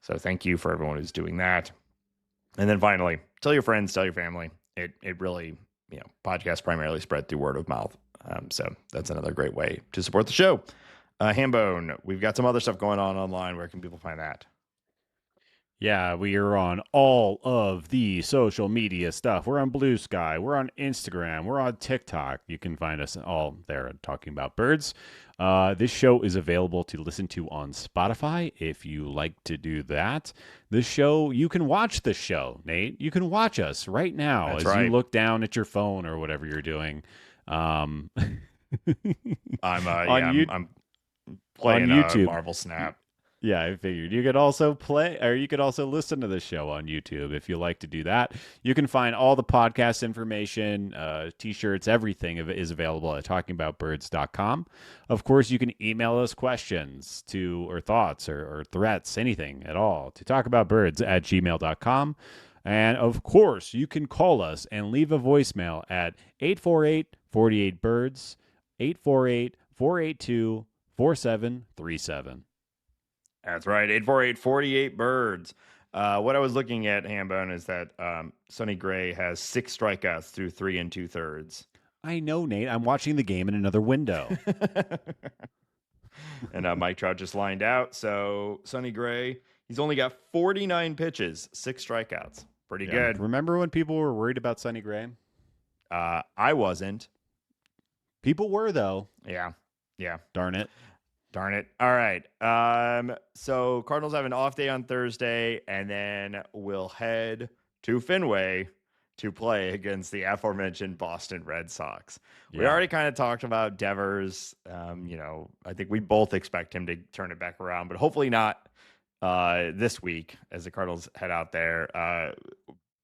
So thank you for everyone who's doing that. And then finally, tell your friends, tell your family. It really, podcasts primarily spread through word of mouth. So that's another great way to support the show. Hambone, we've got some other stuff going on online. Where can people find that? Yeah, we are on all of the social media stuff. We're on Blue Sky. We're on Instagram. We're on TikTok. You can find us all there Talking About Birds. This show is available to listen to on Spotify if you like to do that. You can watch the show, Nate. You can watch us right now you look down at your phone or whatever you're doing. I'm playing on YouTube. Marvel Snap. Yeah, I figured. You could also listen to the show on YouTube if you like to do that. You can find all the podcast information, T-shirts, everything is available at talkingaboutbirds.com. Of course, you can email us questions or thoughts or threats, anything at all, to talkaboutbirds@gmail.com. And of course, you can call us and leave a voicemail at 848-48-BIRDS, 848-482-4737. That's right, 848-48-BIRDS. What I was looking at, Hambone, is that Sonny Gray has 6 strikeouts through 3 2/3. I know, Nate. I'm watching the game in another window. And Mike Trout just lined out. So Sonny Gray, he's only got 49 pitches, 6 strikeouts. Pretty good. Remember when people were worried about Sonny Gray? I wasn't. People were, though. Yeah. Darn it. All right. So Cardinals have an off day on Thursday, and then we'll head to Fenway to play against the aforementioned Boston Red Sox. Yeah. We already kind of talked about Devers. I think we both expect him to turn it back around, but hopefully not this week as the Cardinals head out there.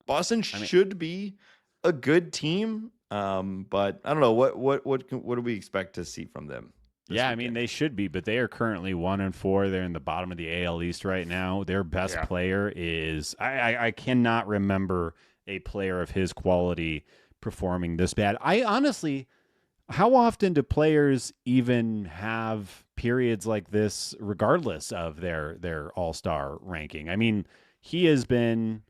Boston should be a good team, but I don't know what do we expect to see from them. Yeah, weekend? They should be, but they are currently 1-4. They're in the bottom of the AL East right now. Their best player is I cannot remember a player of his quality performing this bad. I honestly, how often do players even have periods like this, regardless of their all-star ranking? He has been.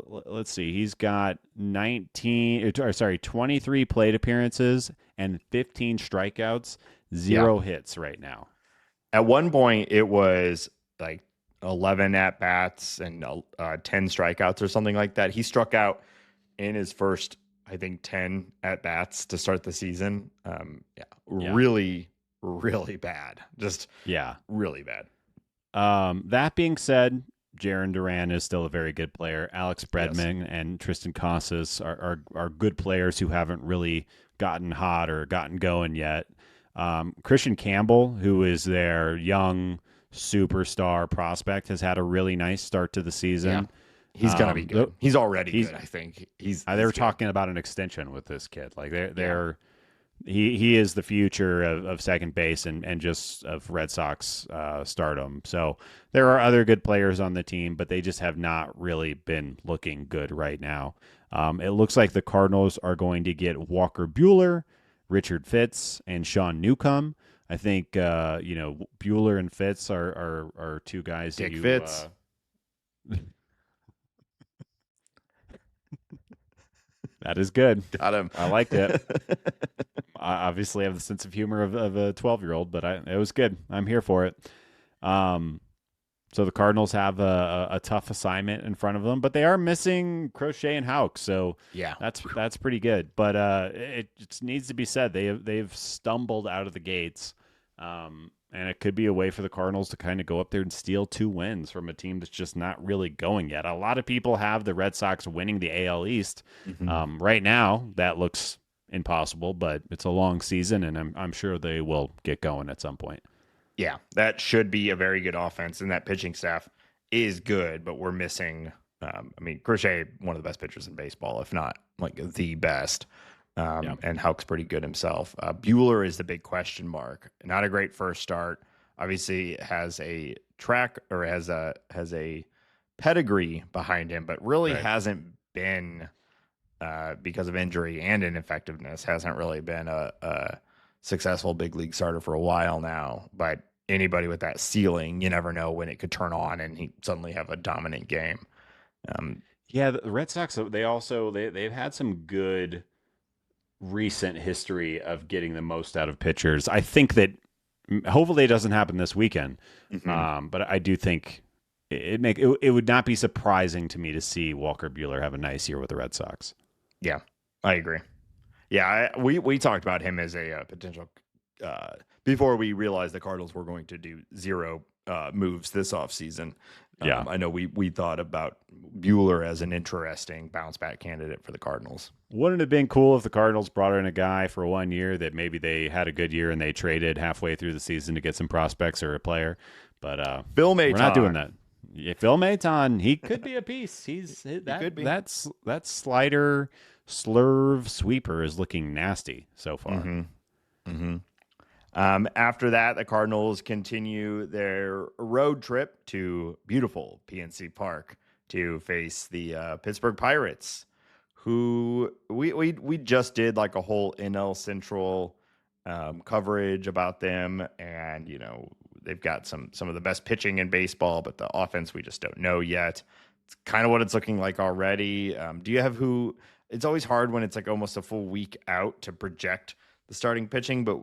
Let's see. He's got 23 plate appearances and 15 strikeouts. 0 hits right now. At one point, it was like 11 at-bats and 10 strikeouts or something like that. He struck out in his first, I think, 10 at-bats to start the season. Really, really bad. Really bad. That being said, Jarren Duran is still a very good player. Alex Bregman and Tristan Casas are good players who haven't really gotten hot or gotten going yet. Christian Campbell, who is their young superstar prospect, has had a really nice start to the season. Yeah. He's gonna be good. He's already good. I think they were talking about an extension with this kid. Like they're he is the future of second base and just of Red Sox stardom. So there are other good players on the team, but they just have not really been looking good right now. It looks like the Cardinals are going to get Walker Buehler, Richard Fitz, and Sean Newcomb. I think Buehler and Fitz are two guys Dick that you Fitz. That is good. Got him. I liked it. I obviously have the sense of humor of a 12-year-old, but it was good. I'm here for it. So the Cardinals have a tough assignment in front of them, but they are missing Crochet and Houck, so yeah, that's pretty good. But it just needs to be said they've stumbled out of the gates, and it could be a way for the Cardinals to kind of go up there and steal 2 wins from a team that's just not really going yet. A lot of people have the Red Sox winning the AL East. Mm-hmm. Right now, that looks impossible, but it's a long season, and I'm sure they will get going at some point. Yeah, that should be a very good offense, and that pitching staff is good, but we're missing. Crochet, one of the best pitchers in baseball, if not like the best. And Houck's pretty good himself. Buehler is the big question mark. Not a great first start. Obviously, has a track or has a pedigree behind him, but really hasn't been because of injury and ineffectiveness. Hasn't really been a successful big league starter for a while now. But anybody with that ceiling, you never know when it could turn on and he suddenly have a dominant game. The Red Sox, they've had some good recent history of getting the most out of pitchers. I think that hopefully it doesn't happen this weekend. Mm-hmm. But I do think it would not be surprising to me to see Walker Buehler have a nice year with the Red Sox. Yeah, I agree. Yeah, we talked about him as a potential before we realized the Cardinals were going to do 0 moves this offseason. I know we thought about Buehler as an interesting bounce back candidate for the Cardinals. Wouldn't it have been cool if the Cardinals brought in a guy for 1 year that maybe they had a good year and they traded halfway through the season to get some prospects or a player? But Phil Maton. We're not doing that. Yeah, Phil Maton, he could be a piece. He could be. That slider slurve sweeper is looking nasty so far. Mm-hmm. Mm-hmm. After that, the Cardinals continue their road trip to beautiful PNC Park to face the Pittsburgh Pirates, who we just did like a whole NL Central coverage about them, and they've got some of the best pitching in baseball, but the offense we just don't know yet. It's kind of what it's looking like already. Do you have who? It's always hard when it's like almost a full week out to project the starting pitching, but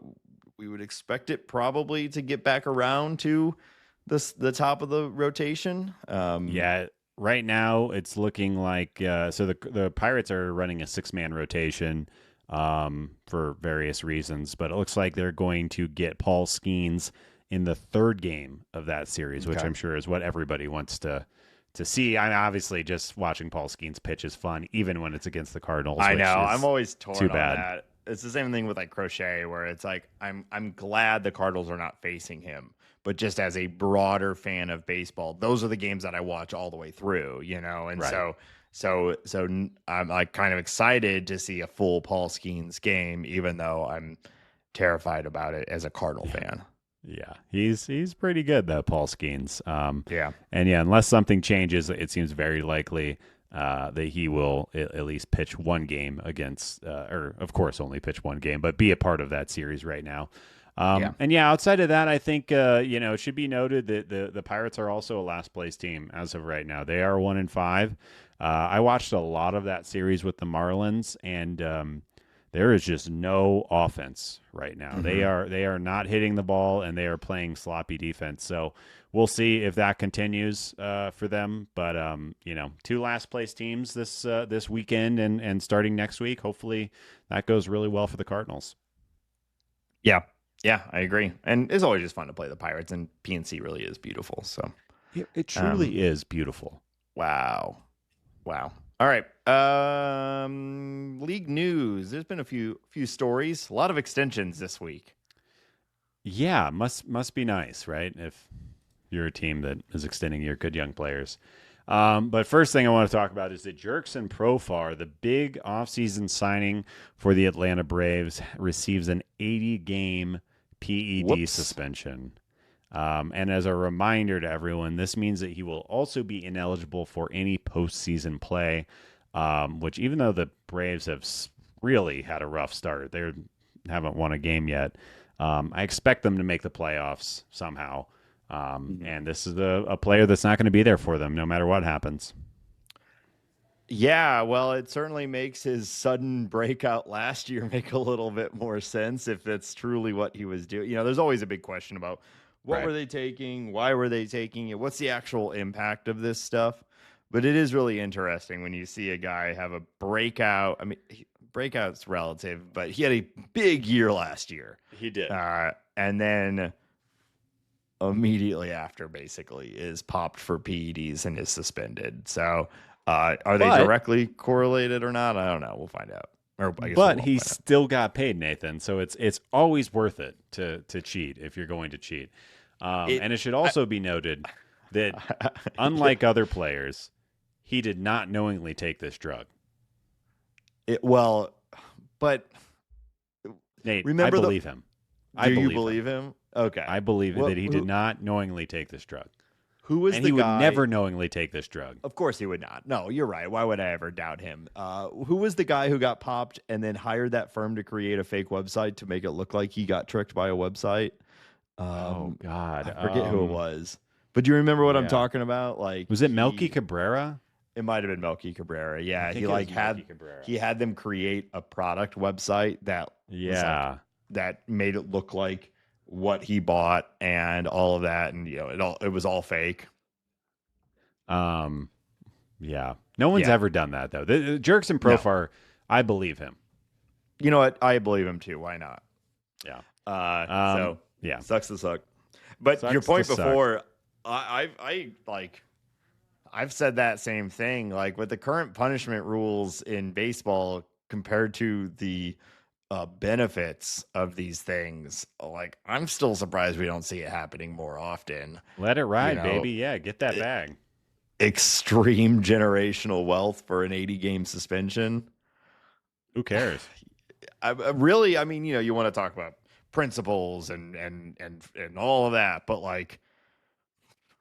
we would expect it probably to get back around to the top of the rotation. Right now it's looking like so the Pirates are running a 6-man rotation for various reasons, but it looks like they're going to get Paul Skeens in the 3rd game of that series, which I'm sure is what everybody wants to see. I'm obviously just watching Paul Skeens pitch is fun, even when it's against the Cardinals. I know. I'm always torn on that. It's the same thing with like Crochet, where it's like I'm glad the Cardinals are not facing him, but just as a broader fan of baseball, those are the games that I watch all the way through, and so I'm like kind of excited to see a full Paul Skeens game, even though I'm terrified about it as a Cardinal fan. Yeah, he's pretty good though, Paul Skeens. And unless something changes, it seems very likely that he will at least pitch 1 game against, or of course only pitch 1 game, but be a part of that series right now. And outside of that, I think it should be noted that the Pirates are also a last place team as of right now. They are 1-5. I watched a lot of that series with the Marlins, and there is just no offense right now. Mm-hmm. They are not hitting the ball, and they are playing sloppy defense. So we'll see if that continues for them. But 2 last place teams this weekend and starting next week. Hopefully that goes really well for the Cardinals. Yeah, I agree. And it's always just fun to play the Pirates, and PNC really is beautiful. So it truly is beautiful. Wow. All right. League news. There's been a few stories, a lot of extensions this week. Yeah, must be nice, right? If you're a team that is extending your good young players. But first thing I want to talk about is that Jurickson Profar, the big offseason signing for the Atlanta Braves, receives an 80-game PED suspension. And as a reminder to everyone, this means that he will also be ineligible for any postseason play, which even though the Braves have really had a rough start, they haven't won a game yet, I expect them to make the playoffs somehow. And this is a player that's not going to be there for them no matter what happens. Yeah, well, it certainly makes his sudden breakout last year make a little bit more sense if that's truly what he was doing. There's always a big question about what were they taking? Why were they taking it? What's the actual impact of this stuff? But it is really interesting when you see a guy have a breakout. I mean, breakout's relative, but he had a big year last year. He did. And then immediately after basically is popped for PEDs and is suspended. So are they directly correlated or not? I don't know. We'll find out. But he still got paid, Nathan. So it's always worth it to cheat if you're going to cheat. And it should also be noted that unlike other players, he did not knowingly take this drug. But Nate, remember I believe him. Do you believe him? Okay. I believe that he did not knowingly take this drug. Who was and the he guy? Would never knowingly take this drug. Of course he would not. No, you're right. Why would I ever doubt him? Who was the guy who got popped and then hired that firm to create a fake website to make it look like he got tricked by a website? Oh, God. I forget who it was. But do you remember what I'm talking about? Like, was it Melky Cabrera? It might have been Melky Cabrera. Yeah, he had them create a product website that that made it look like what he bought and all of that, and it was all fake. Yeah, no one's ever done that though. The Jurickson Profar, I believe him. You know what? I believe him too. Why not? Yeah. Sucks to suck. But sucks your point before, I've said that same thing. Like with the current punishment rules in baseball compared to the benefits of these things, like I'm still surprised we don't see it happening more often. Let it ride, baby. Yeah, get that bag. Extreme generational wealth for an 80-game suspension. Who cares? I mean, you want to talk about principles and all of that, but like,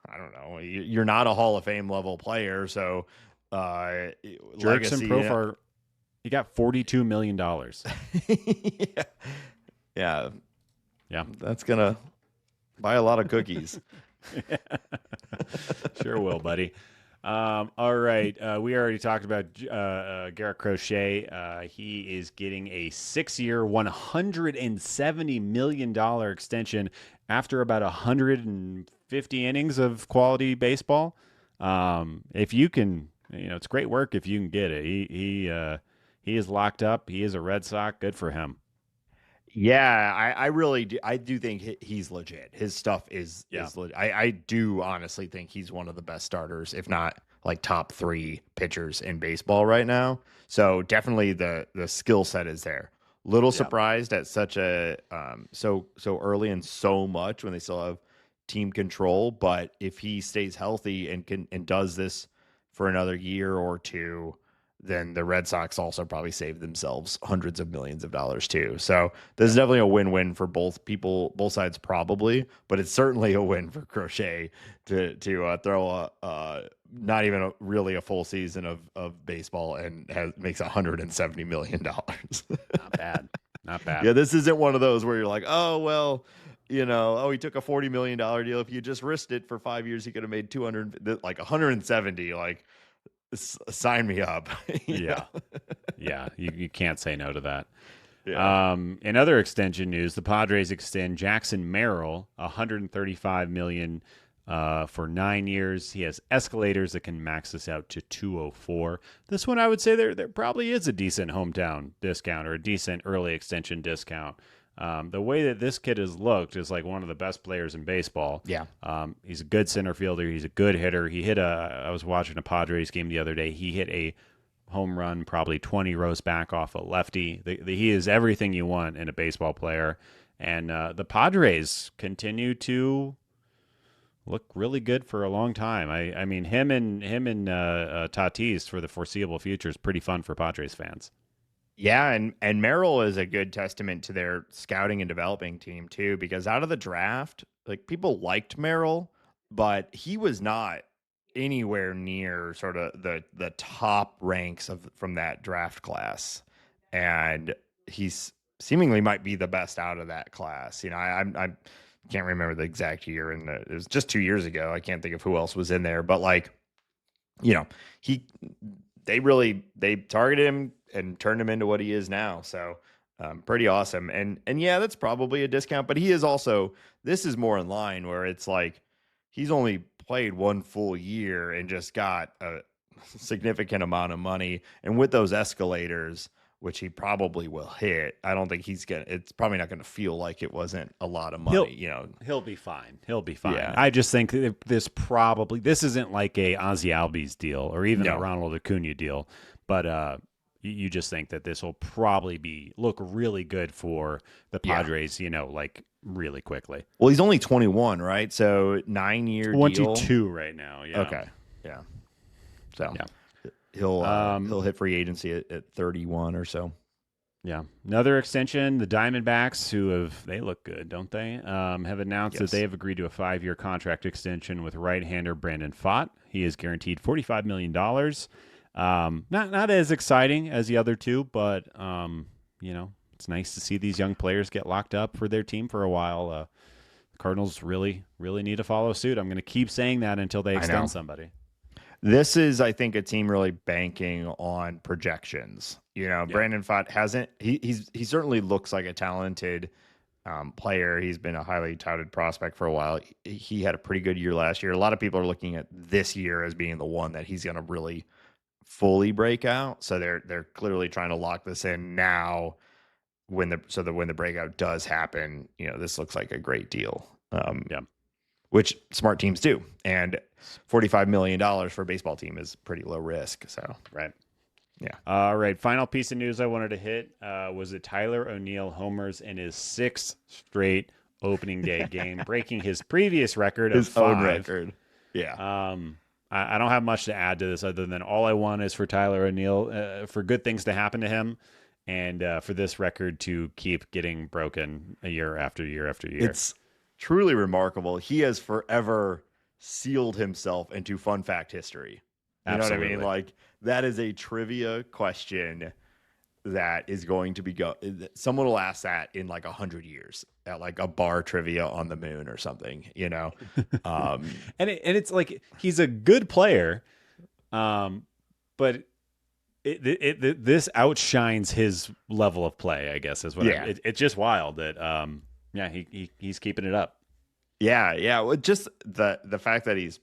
I don't know. You're not a Hall of Fame level player, so Jurickson Profar, he got $42 million. Yeah. That's gonna buy a lot of cookies. Sure will, buddy. All right. We already talked about Garrett Crochet. He is getting a 6-year, $170 million extension after about 150 innings of quality baseball. If you can, it's great work if you can get it. He is locked up. He is a Red Sox. Good for him. Yeah, I really do. I do think he's legit. His stuff is legit. I do honestly think he's one of the best starters, if not like top 3 pitchers in baseball right now. So definitely the skill set is there. Little surprised at such a so early and so much when they still have team control. But if he stays healthy and does this for another year or two, then the Red Sox also probably save themselves hundreds of millions of dollars too. So this is definitely a win-win for both sides probably, but it's certainly a win for Crochet to throw not even really a full season of baseball and makes $170 million. Not bad. Yeah, this isn't one of those where you're like, oh, well, he took a $40 million deal. If you just risked it for 5 years, he could have made 170, like, sign me up. Yeah. You can't say no to that. Yeah. In other extension news, the Padres extend Jackson Merrill $135 million for 9 years. He has escalators that can max this out to 204. This one, I would say there probably is a decent hometown discount or a decent early extension discount. The way that this kid has looked is like one of the best players in baseball. Yeah. He's a good center fielder. He's a good hitter. I was watching a Padres game the other day. He hit a home run probably 20 rows back off a lefty. He is everything you want in a baseball player. And the Padres continue to look really good for a long time. I mean, him and Tatis for the foreseeable future is pretty fun for Padres fans. Yeah, and Merrill is a good testament to their scouting and developing team too, because out of the draft, like people liked Merrill, but he was not anywhere near sort of the top ranks of from that draft class, and he's seemingly might be the best out of that class. I can't remember the exact year, and it was just 2 years ago. I can't think of who else was in there, but like you know, he they targeted him and turned him into what he is now. So pretty awesome. And yeah, that's probably a discount, but he is also this is more in line where it's like he's only played one full year and just got a significant amount of money. And with those escalators, which he probably will hit, I don't think it's probably not gonna feel like it wasn't a lot of money, He'll be fine. He'll be fine. Yeah. I just think this isn't like a Ozzy Albies deal or even a Ronald Acuna deal, but you just think that this will probably look really good for the Padres, like really quickly. Well, he's only 21, right? So 9-year 22 deal. right now. Yeah. Okay. Yeah. So he'll hit free agency at 31 or so. Yeah. Another extension. The Diamondbacks, they look good, don't they? Have announced that they have agreed to a 5-year contract extension with right-hander Brandon Pfaadt. He is guaranteed $45 million. Not as exciting as the other two, but it's nice to see these young players get locked up for their team for a while. The Cardinals really, really need to follow suit. I'm going to keep saying that until they extend somebody. This is, I think, a team really banking on projections. Brandon Pfaadt hasn't. He certainly looks like a talented player. He's been a highly touted prospect for a while. He had a pretty good year last year. A lot of people are looking at this year as being the one that he's going to really fully break out. So they're clearly trying to lock this in now. When the breakout does happen, this looks like a great deal. Which smart teams do, and $45 million for a baseball team is pretty low risk. So right. Yeah. All right. Final piece of news I wanted to hit was that Tyler O'Neill homers in his 6th straight opening day game, breaking his previous record of 5. Own record. Yeah. I don't have much to add to this other than all I want is for Tyler O'Neill, for good things to happen to him, and for this record to keep getting broken year after year after year. It's truly remarkable. He has forever sealed himself into fun fact history. You know what I mean? Like, that is a trivia question that is going to be someone will ask that in like 100 years at like a bar trivia on the moon or something, and it's like he's a good player, but this outshines his level of play, I guess is what it's just wild that he's keeping it up. Yeah. Well, just the fact that he's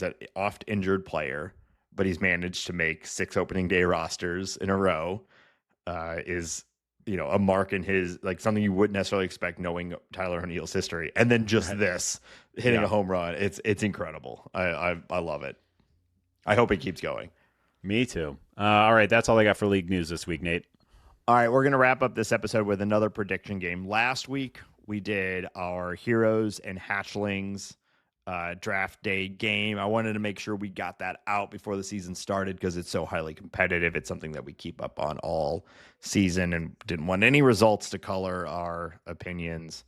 an oft injured player, but he's managed to make 6 opening day rosters in a row is a mark in his, like, something you wouldn't necessarily expect knowing Tyler O'Neill's history. And then just this hitting a home run, it's incredible. I love it. I hope it keeps going. Me too. All right, that's all I got for league news this week, Nate. All right, we're gonna wrap up this episode with another prediction game. Last week we did our heroes and hatchlings draft day game. I wanted to make sure we got that out before the season started because it's so highly competitive. It's something that we keep up on all season and didn't want any results to color our opinions.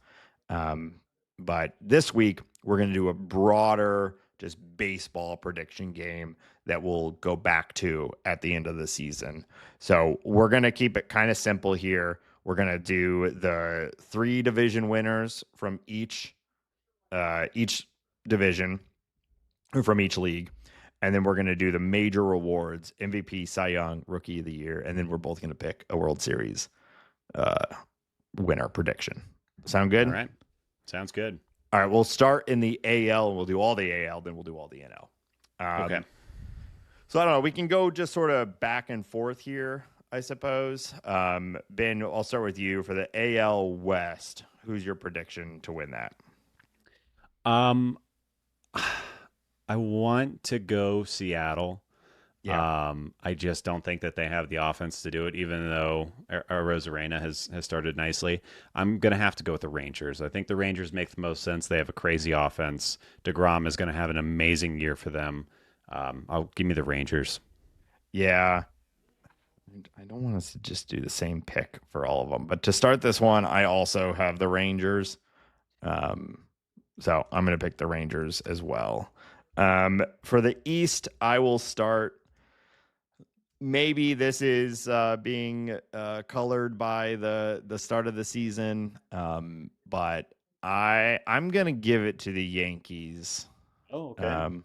But this week we're going to do a broader, just baseball prediction game that we'll go back to at the end of the season. So we're going to keep it kind of simple here. We're going to do the 3 division winners from each division from each league, and then we're going to do the major rewards: MVP, Cy Young, Rookie of the Year, and then we're both going to pick a World Series winner prediction. Sound good? All right. Sounds good. All right, we'll start in the AL, and we'll do all the AL, then we'll do all the NL. Okay. So I don't know. We can go just sort of back and forth here, I suppose. Ben, I'll start with you for the AL West. Who's your prediction to win that? I want to go Seattle, I just don't think that they have the offense to do it, even though Rosarena has started nicely. I'm going to have to go with the Rangers. I think the Rangers make the most sense. They have a crazy offense. DeGrom is going to have an amazing year for them. I'll give me the Rangers. Yeah. I don't want us to just do the same pick for all of them, but to start this one, I also have the Rangers. So I'm going to pick the Rangers as well. For the East, I will start. Maybe this is being colored by the start of the season, but I'm going to give it to the Yankees. Oh, okay.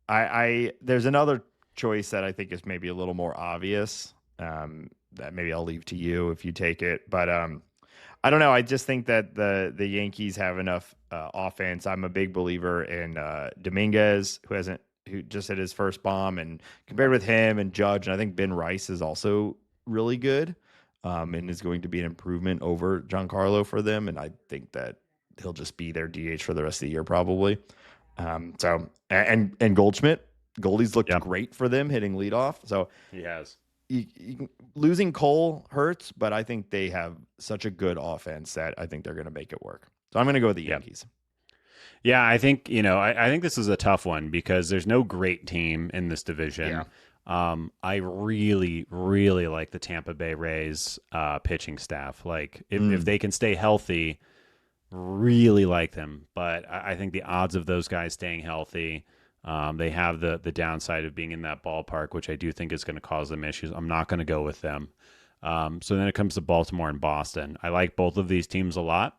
I there's another choice that I think is maybe a little more obvious. That maybe I'll leave to you if you take it. But I don't know. I just think that the Yankees have enough offense. I'm a big believer in Dominguez, who just hit his first bomb, and compared with him and Judge, and I think Ben Rice is also really good, and is going to be an improvement over Giancarlo for them. And I think that he'll just be their DH for the rest of the year probably. So and Goldie's looked great for them hitting leadoff. So he has. Losing Cole hurts, but I think they have such a good offense that I think they're going to make it work. So I'm going to go with the Yankees. Yeah, I think, I think this is a tough one because there's no great team in this division. Yeah. I really, really like the Tampa Bay Rays pitching staff. Like, if they can stay healthy, really like them. But I think the odds of those guys staying healthy, they have the downside of being in that ballpark, which I do think is going to cause them issues. I'm not going to go with them. So then it comes to Baltimore and Boston. I like both of these teams a lot.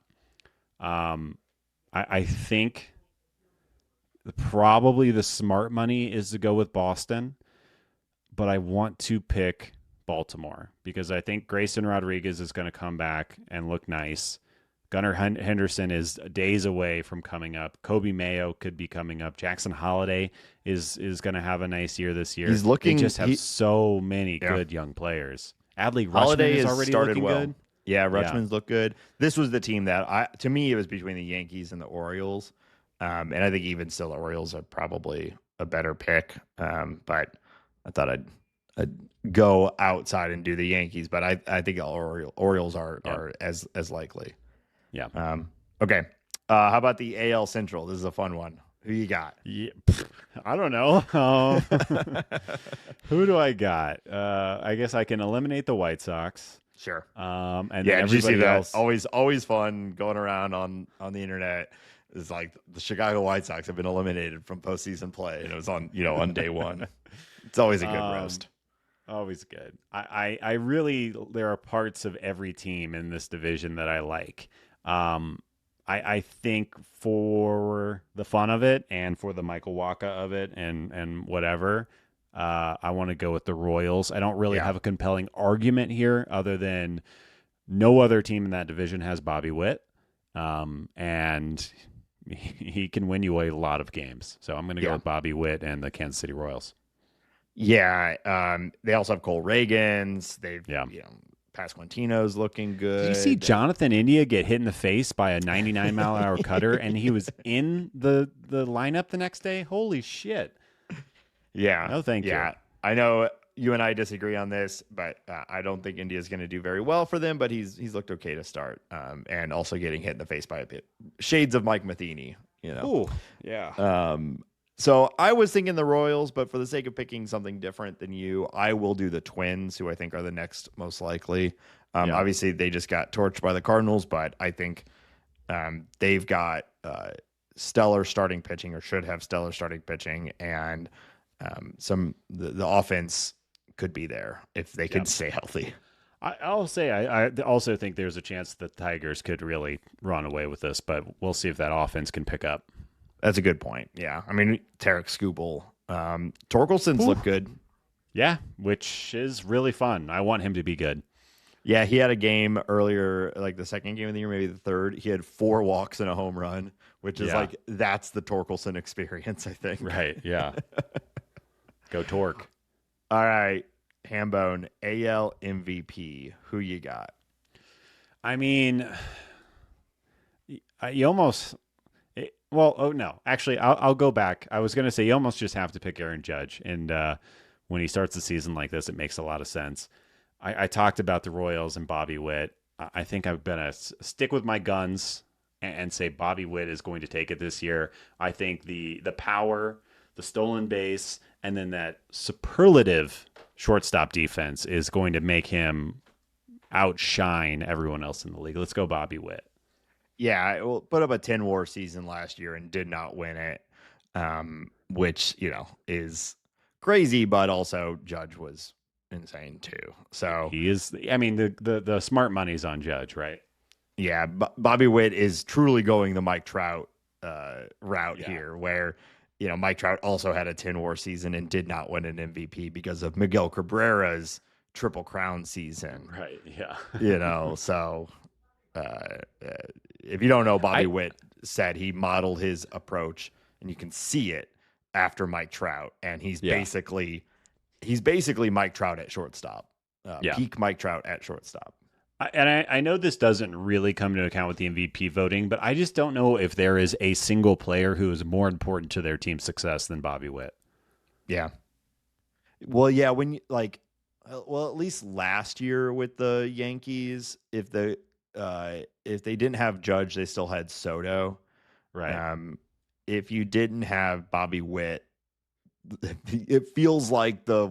I think probably the smart money is to go with Boston, but I want to pick Baltimore because I think Grayson Rodriguez is going to come back and look nice. Gunnar Henderson is days away from coming up. Kobe Mayo could be coming up. Jackson Holiday is going to have a nice year this year. They just have so many good young players. Adley Rutschman is already looking good. Yeah, Rutschman's looked good. This was the team that to me, it was between the Yankees and the Orioles. And I think even still the Orioles are probably a better pick. But I thought I'd go outside and do the Yankees, but I think Orioles are as likely. Yeah. Okay. How about the AL Central? This is a fun one. Who you got? Yeah, I don't know. Who do I got? I guess I can eliminate the White Sox. Sure. And yeah, then did you see that? Else... Always fun going around on the internet. It's like the Chicago White Sox have been eliminated from postseason play, and it was on day one. It's always a good roast. Always good. I really, there are parts of every team in this division that I like. I think for the fun of it and for the Michael Wacha of it and whatever, I want to go with the Royals. I don't really have a compelling argument here other than no other team in that division has Bobby Witt. And he can win you a lot of games. So I'm going to go with Bobby Witt and the Kansas City Royals. Yeah. They also have Cole Reagans. They've, Pasquantino's looking good. Did you see Jonathan India get hit in the face by a 99-mile-an-hour cutter, and he was in the lineup the next day? Holy shit. Yeah. No, thank you. Yeah. I know you and I disagree on this, but I don't think India's going to do very well for them, but he's looked okay to start. And also getting hit in the face by a bit. Shades of Mike Matheny, Ooh, yeah. So I was thinking the Royals, but for the sake of picking something different than you, I will do the Twins, who I think are the next most likely. Obviously, they just got torched by the Cardinals, but I think they've got stellar starting pitching, or should have stellar starting pitching, and the offense could be there if they could stay healthy. I'll say I also think there's a chance that the Tigers could really run away with this, but we'll see if that offense can pick up. That's a good point. Yeah. I mean, Tarek Skubal. Torkelson's looked good. Yeah, which is really fun. I want him to be good. Yeah, he had a game earlier, like the second game of the year, maybe the third. He had 4 walks and a home run, which is that's the Torkelson experience, I think. Right, yeah. Go Torque. All right, Hambone, AL MVP. Who you got? I mean, you almost... Well, no. Actually, I'll go back. I was going to say you almost just have to pick Aaron Judge, and when he starts the season like this, it makes a lot of sense. I talked about the Royals and Bobby Witt. I think I'm going to stick with my guns and say Bobby Witt is going to take it this year. I think the power, the stolen base, and then that superlative shortstop defense is going to make him outshine everyone else in the league. Let's go Bobby Witt. Yeah, well, put up a 10 WAR season last year and did not win it, which, is crazy, but also Judge was insane too. So he is, I mean, the smart money's on Judge, right? Yeah, Bobby Witt is truly going the Mike Trout route here, where Mike Trout also had a 10 WAR season and did not win an MVP because of Miguel Cabrera's Triple Crown season. Right. Yeah. So if you don't know, Bobby Witt said he modeled his approach, and you can see it after Mike Trout, and he's basically Mike Trout at shortstop, peak Mike Trout at shortstop. I know this doesn't really come into account with the MVP voting, but I just don't know if there is a single player who is more important to their team's success than Bobby Witt. Yeah. Well, yeah, when you at least last year with the Yankees, if they didn't have Judge, they still had Soto. Right. If you didn't have Bobby Witt, it feels like the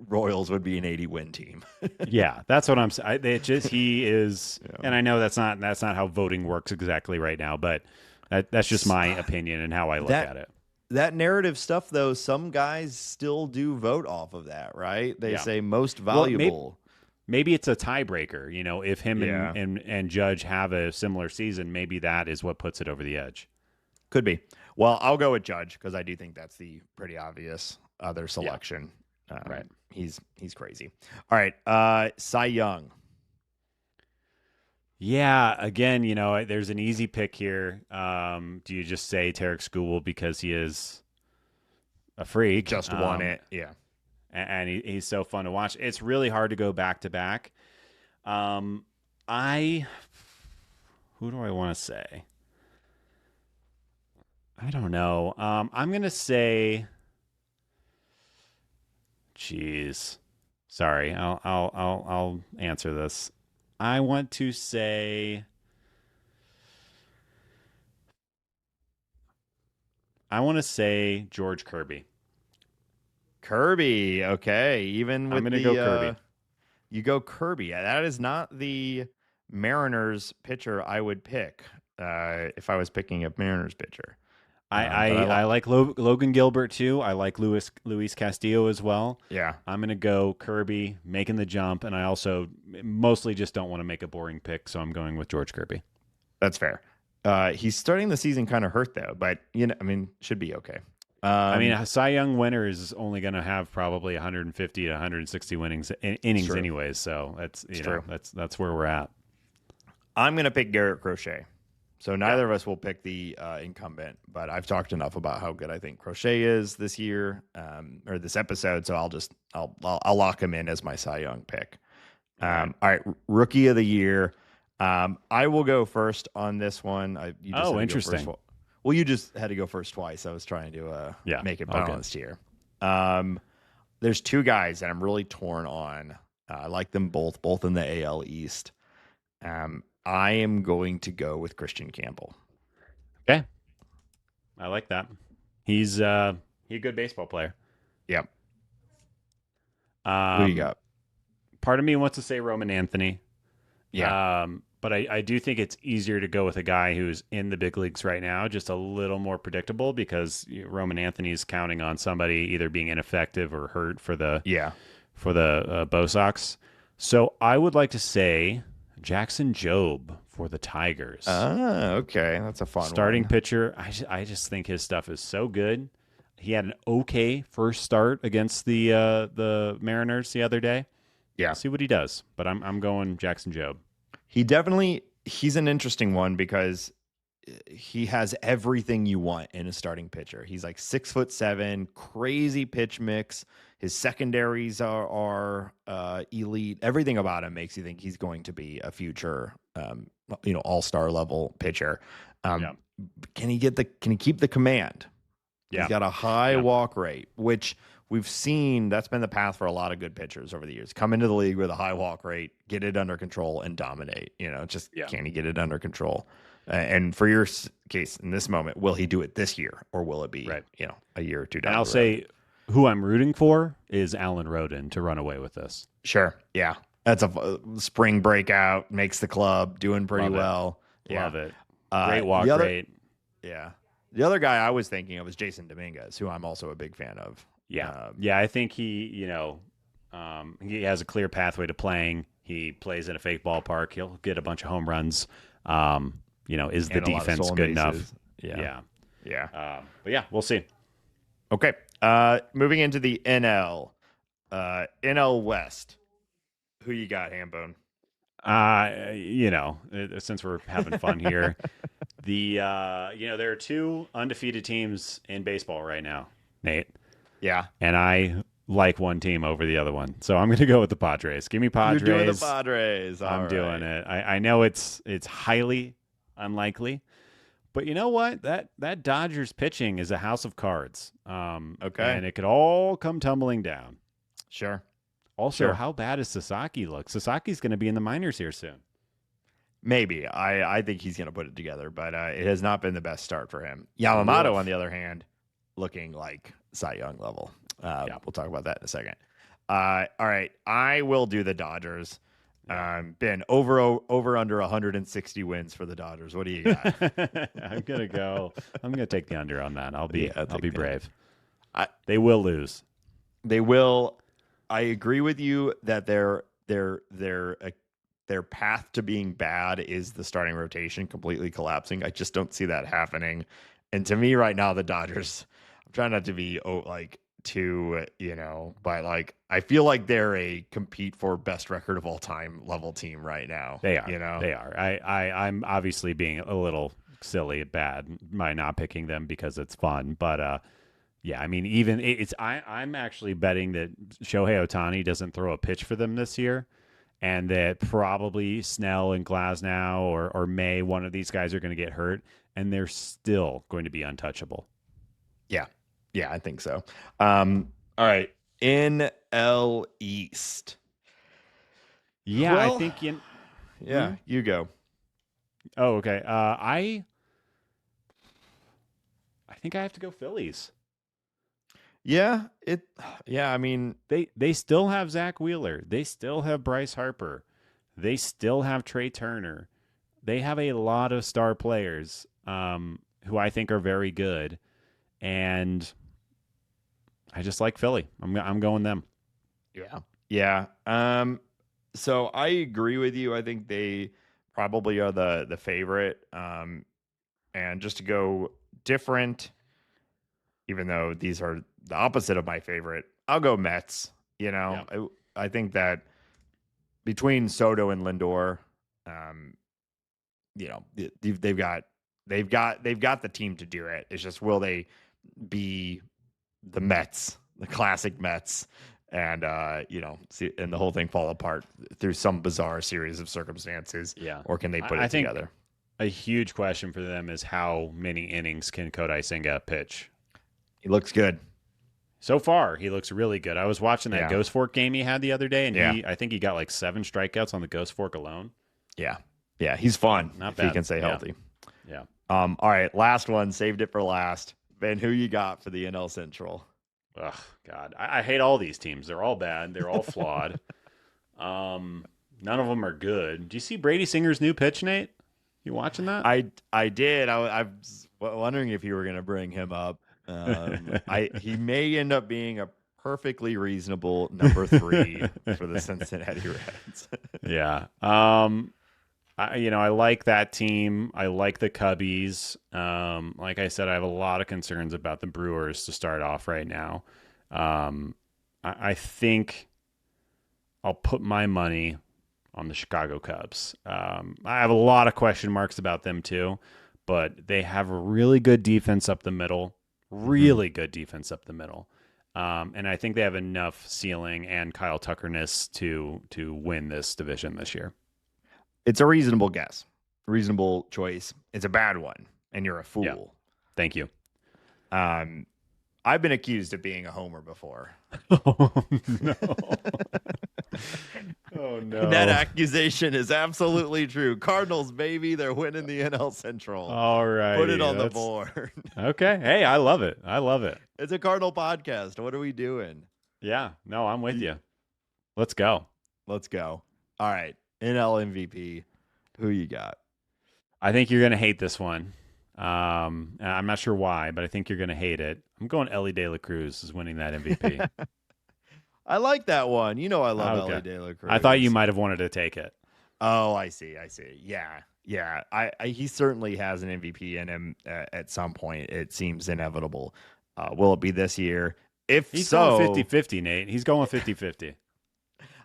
Royals would be an 80-win team. Yeah, that's what I'm saying. He is, and I know that's not how voting works exactly right now, but that's just my opinion and how I look at it. That narrative stuff, though, some guys still do vote off of that, right? They say most valuable. Well, maybe it's a tiebreaker. If him and Judge have a similar season, maybe that is what puts it over the edge. Could be. Well, I'll go with Judge because I do think that's the pretty obvious other selection. Right. He's crazy. All right. Cy Young. Yeah. Again, there's an easy pick here. Do you just say Tarek Skubal because he is a freak? Just won it. Yeah. And he's so fun to watch. It's really hard to go back to back. Who do I want to say? I don't know. I'm going to say, geez, sorry. I'll answer this. I want to say George Kirby. Kirby, okay. Even with I'm going to go Kirby. You go Kirby. That is not the Mariners pitcher I would pick if I was picking a Mariners pitcher. I like Logan Gilbert too. I like Luis Castillo as well. Yeah. I'm going to go Kirby, making the jump, and I also mostly just don't want to make a boring pick, so I'm going with George Kirby. That's fair. He's starting the season kind of hurt though, but should be okay. A Cy Young winner is only going to have probably 150 to 160 innings anyways, so that's true. That's where we're at. I'm going to pick Garrett Crochet. So neither of us will pick the incumbent, but I've talked enough about how good I think Crochet is this year, or this episode. So I'll lock him in as my Cy Young pick. All right, Rookie of the Year. I will go first on this one. Interesting. Well, you just had to go first twice. I was trying to make it balanced here. There's two guys that I'm really torn on. I like them both in the AL East. I am going to go with Christian Campbell. Okay. I like that. He's a good baseball player. Yep. Who you got? Part of me wants to say Roman Anthony. Yeah. But I do think it's easier to go with a guy who's in the big leagues right now, just a little more predictable, because Roman Anthony's counting on somebody either being ineffective or hurt for the Bo Sox. So I would like to say Jackson Jobe for the Tigers. Okay. That's a fun starting one. Pitcher. I just think his stuff is so good. He had an okay first start against the Mariners the other day. Yeah. See what he does. But I'm going Jackson Jobe. He's an interesting one because he has everything you want in a starting pitcher. He's like 6'7", crazy pitch mix. His secondaries are elite. Everything about him makes you think he's going to be a future, all-star level pitcher. Can he keep the command? Yeah. He's got a high walk rate, which we've seen that's been the path for a lot of good pitchers over the years. Come into the league with a high walk rate, get it under control, and dominate. Can he get it under control? And for your case in this moment, will he do it this year, or will it be a year or two down? And I'll say who I'm rooting for is Alan Roden to run away with this. Sure, yeah, that's a spring breakout, makes the club, doing pretty well. Love it. Great walk rate. Yeah. The other guy I was thinking of is Jason Dominguez, who I'm also a big fan of. Yeah. I think he has a clear pathway to playing. He plays in a fake ballpark. He'll get a bunch of home runs. Is the defense good enough? Yeah. But yeah, we'll see. Okay. Moving into the NL. NL West. Who you got, Hambone? Since we're having fun here, there are two undefeated teams in baseball right now, Nate. Yeah. And I like one team over the other one. So I'm going to go with the Padres. Give me Padres. You're doing the Padres. I'm doing it. I know it's highly unlikely, but you know what? That Dodgers pitching is a house of cards. Okay. And it could all come tumbling down. Sure. Also, how bad does Sasaki look? Sasaki's going to be in the minors here soon. Maybe. I think he's going to put it together, but it has not been the best start for him. Yamamoto, on the other hand, looking like Cy Young level. We'll talk about that in a second. All right. I will do the Dodgers. Been over under 160 wins for the Dodgers. What do you got? I'm gonna take the under on that. I'll be brave. They will lose. They will. I agree with you that their path to being bad is the starting rotation completely collapsing. I just don't see that happening. And to me right now, the Dodgers, I'm trying not to be but I feel like they're a compete for best record of all time level team right now. They are. They are. I'm obviously being a little silly, bad by not picking them because it's fun, but I mean, I'm actually betting that Shohei Ohtani doesn't throw a pitch for them this year, and that probably Snell and Glasnow or May, one of these guys are going to get hurt, and they're still going to be untouchable. Yeah, I think so. All right, NL East. Yeah, I think you go. Oh, okay. I think I have to go Phillies. Yeah, I mean, they still have Zach Wheeler. They still have Bryce Harper. They still have Trey Turner. They have a lot of star players who I think are very good, and I just like Philly. I'm going them. Yeah. So I agree with you. I think they probably are the favorite. And just to go different, even though these are the opposite of my favorite, I'll go Mets. I think that between Soto and Lindor, they've got the team to do it. It's just, will they be the Mets, the classic Mets, and and the whole thing fall apart through some bizarre series of circumstances? Yeah. Or can they put it together? A huge question for them is how many innings can Kodai Senga pitch? He looks good. So far, he looks really good. I was watching that Ghost Fork game he had the other day, and I think he got like 7 strikeouts on the Ghost Fork alone. Yeah, he's fun. Not if bad. He can stay healthy. Yeah. All right, last one. Saved it for last. Ben, who you got for the NL Central? Ugh, God, I hate all these teams. They're all bad. They're all flawed. None of them are good. Do you see Brady Singer's new pitch, Nate? You watching that? I did. I was wondering if you were going to bring him up. He may end up being a perfectly reasonable number 3 for the Cincinnati Reds. Yeah. I like that team. I like the Cubbies. Like I said, I have a lot of concerns about the Brewers to start off right now. I think I'll put my money on the Chicago Cubs. I have a lot of question marks about them too, but they have a really good defense up the middle. Really good defense up the middle. And I think they have enough ceiling and Kyle Tuckerness to win this division this year. It's a reasonable guess. Reasonable choice. It's a bad one, and you're a fool. Yeah. Thank you. I've been accused of being a homer before. Oh no. Oh no. And that accusation is absolutely true. Cardinals, baby, they're winning the NL Central. All right. Put it on the board. Okay. Hey, I love it. I love it. It's a Cardinal podcast. What are we doing? Yeah. No, I'm with you. Let's go. Let's go. All right. NL MVP. Who you got? I think you're going to hate this one. I'm not sure why, but I think you're going to hate it. I'm going Elly De La Cruz is winning that MVP. I like that one. You know I love Elly De La Cruz. I thought you might have wanted to take it. Oh, I see. Yeah. He certainly has an MVP in him at some point. It seems inevitable. Will it be this year? If he's so, going 50-50, Nate. He's going 50-50.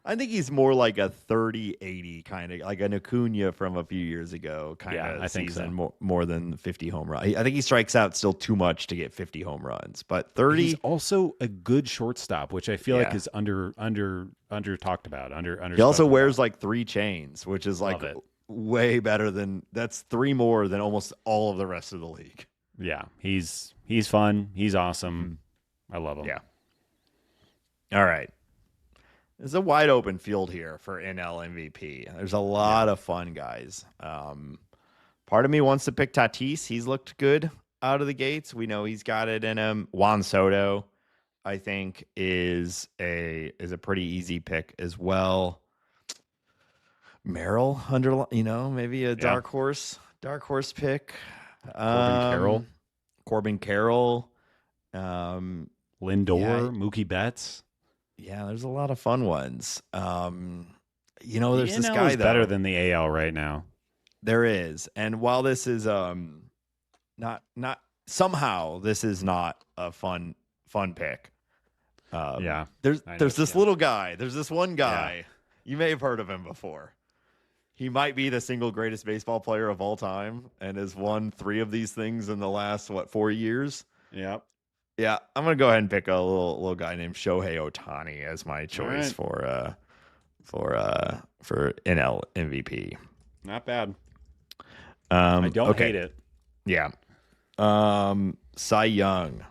I think he's more like a 30-80 kind of, like an Acuna from a few years ago kind of season, so. more than 50 home runs. I think he strikes out still too much to get 50 home runs, but 30. He's also a good shortstop, which I feel like is under talked about. He also wears like 3 chains, which is like way better that's 3 more than almost all of the rest of the league. Yeah, he's fun. He's awesome. I love him. Yeah. All right. There's a wide open field here for NL MVP. There's a lot of fun guys. Part of me wants to pick Tatis. He's looked good out of the gates. We know he's got it in him. Juan Soto, I think, is a pretty easy pick as well. Merrill, maybe a dark horse pick. Corbin Carroll. Lindor, Mookie Betts. Yeah, there's a lot of fun ones. There's this guy is better than the AL right now. There is, and while this is not somehow this is not a fun pick. There's this little guy. There's this one guy. Yeah. You may have heard of him before. He might be the single greatest baseball player of all time, and has won 3 of these things in the last 4 years. Yep. Yeah, I'm gonna go ahead and pick a little guy named Shohei Ohtani as my choice for NL MVP. Not bad. I don't hate it. Yeah. Cy Young.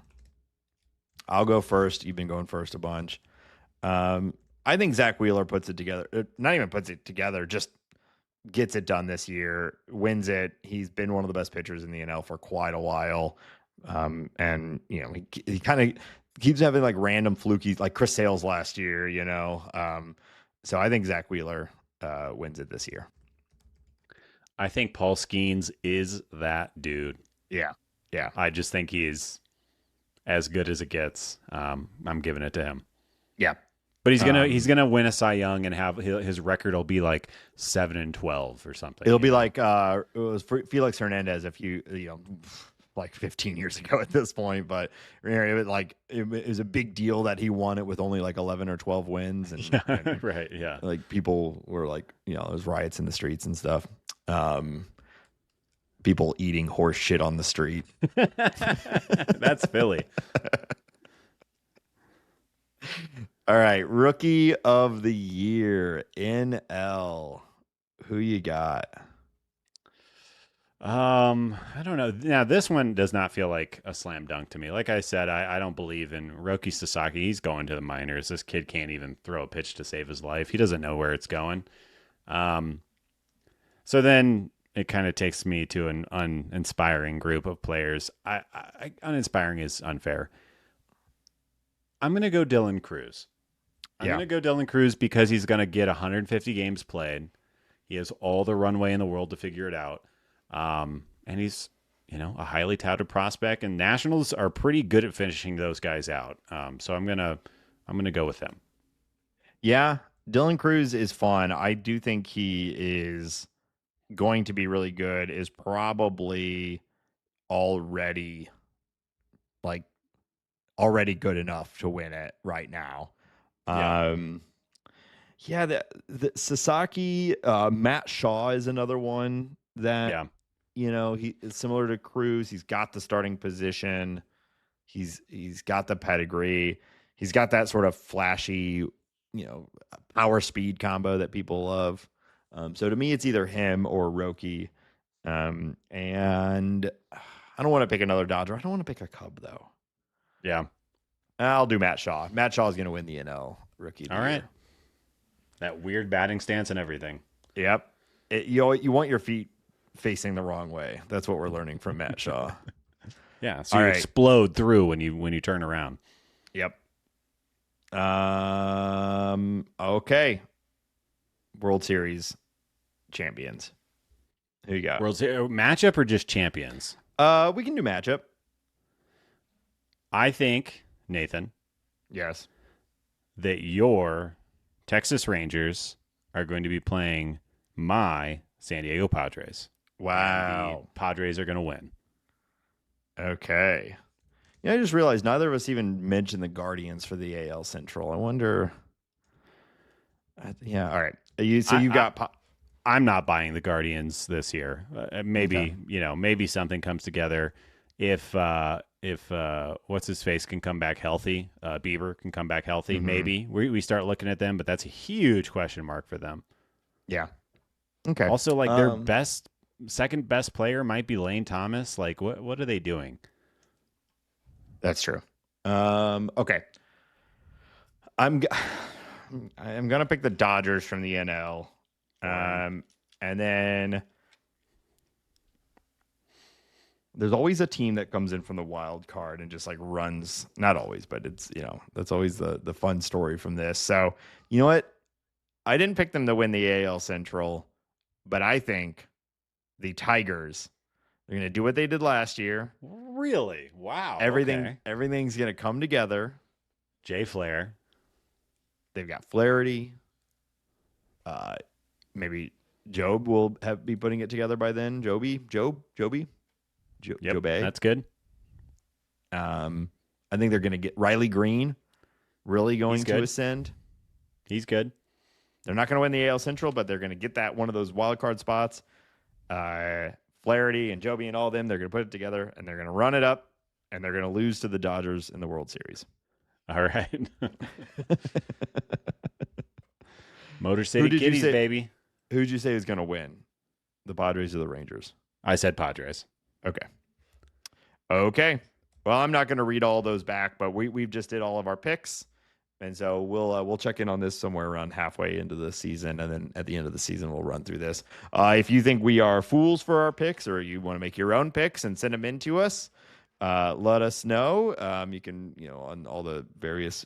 I'll go first. You've been going first a bunch. I think Zach Wheeler puts it together. Not even puts it together, just gets it done this year. Wins it. He's been one of the best pitchers in the NL for quite a while. And he kind of keeps having like random fluky, like Chris Sales last year, so I think Zach Wheeler wins it this year. I think Paul Skeens is that dude. Yeah. I just think he's as good as it gets. I'm giving it to him. Yeah, but he's gonna win a Cy Young and have his record will be like 7-12 or something. It'll be like it was Felix Hernandez if like 15 years ago at this point, but it was a big deal that he won it with only like 11 or 12 wins. And right. Yeah. Like people were like, there was riots in the streets and stuff. People eating horse shit on the street. That's Philly. All right. Rookie of the year, NL. Who you got? I don't know. Now, this one does not feel like a slam dunk to me. Like I said, I don't believe in Roki Sasaki. He's going to the minors. This kid can't even throw a pitch to save his life. He doesn't know where it's going. So then it kind of takes me to an uninspiring group of players. Uninspiring is unfair. I'm going to go Dylan Cruz. I'm going to go Dylan Cruz because he's going to get 150 games played. He has all the runway in the world to figure it out. And he's, a highly touted prospect, and Nationals are pretty good at finishing those guys out. So I'm going to go with them. Yeah. Dylan Cruz is fun. I do think he is going to be really good, is probably already good enough to win it right now. The Sasaki, Matt Shaw is another one that, he is similar to Cruz. He's got the starting position. He's got the pedigree. He's got that sort of flashy, power speed combo that people love. So to me, it's either him or Roki. And I don't want to pick another Dodger. I don't want to pick a Cub though. Yeah. I'll do Matt Shaw. Matt Shaw is going to win the NL Rookie of the Year. That weird batting stance and everything. Yep. You want your feet facing the wrong way. That's what we're learning from Matt Shaw. Yeah, so you explode through when you turn around. Yep. Okay. World Series champions. Who you got? World Series matchup or just champions? We can do matchup. I think, Nathan. Yes. That your Texas Rangers are going to be playing my San Diego Padres. Wow. The Padres are going to win. Okay. Yeah, I just realized neither of us even mentioned the Guardians for the AL Central. I wonder. Yeah. All right. I'm not buying the Guardians this year. Maybe maybe something comes together. If what's his face can come back healthy, Bieber can come back healthy. Mm-hmm. Maybe we start looking at them, but that's a huge question mark for them. Yeah. Okay. Also, like their second best player might be Lane Thomas. Like, what are they doing? That's true. Okay. I'm gonna pick the Dodgers from the NL, and then there's always a team that comes in from the wild card and just like runs. Not always, but it's that's always the fun story from this. So you know what? I didn't pick them to win the AL Central, but I think the Tigers are going to do what they did last year. Really? Wow. Everything's going to come together. Jay Flair. They've got Flaherty. Maybe Job will be putting it together by then. Joby. That's good. I think they're going to get Riley Green really going to ascend. He's good. They're not going to win the AL Central, but they're going to get that one of those wild card spots. Flaherty and Joby and all of them, they're going to put it together and they're going to run it up and they're going to lose to the Dodgers in the World Series. All right. Motor City Kitties, baby. Who'd you say is going to win? The Padres or the Rangers? I said Padres. Okay. Well, I'm not going to read all those back, but we've just did all of our picks. And so we'll check in on this somewhere around halfway into the season, and then at the end of the season we'll run through this. If you think we are fools for our picks, or you want to make your own picks and send them in to us, let us know. You can on all the various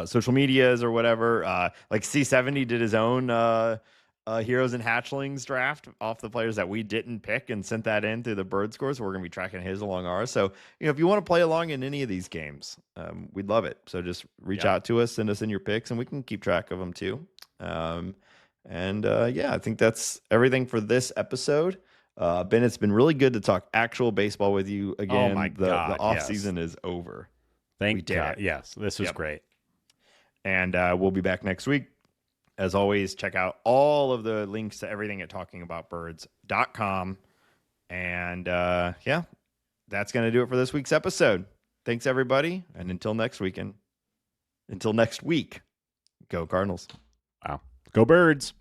social medias or whatever. Like C70 did his own Heroes and Hatchlings draft off the players that we didn't pick and sent that in through the bird scores. So we're going to be tracking his along ours. So, if you want to play along in any of these games, we'd love it. So just reach out to us, send us in your picks, and we can keep track of them too. I think that's everything for this episode. Ben, it's been really good to talk actual baseball with you again. Oh my God, the off season is over. Thank God. Yes, this was great. And we'll be back next week. As always, check out all of the links to everything at talkingaboutbirds.com. And that's going to do it for this week's episode. Thanks, everybody. And until next week, go Cardinals. Wow. Go Birds.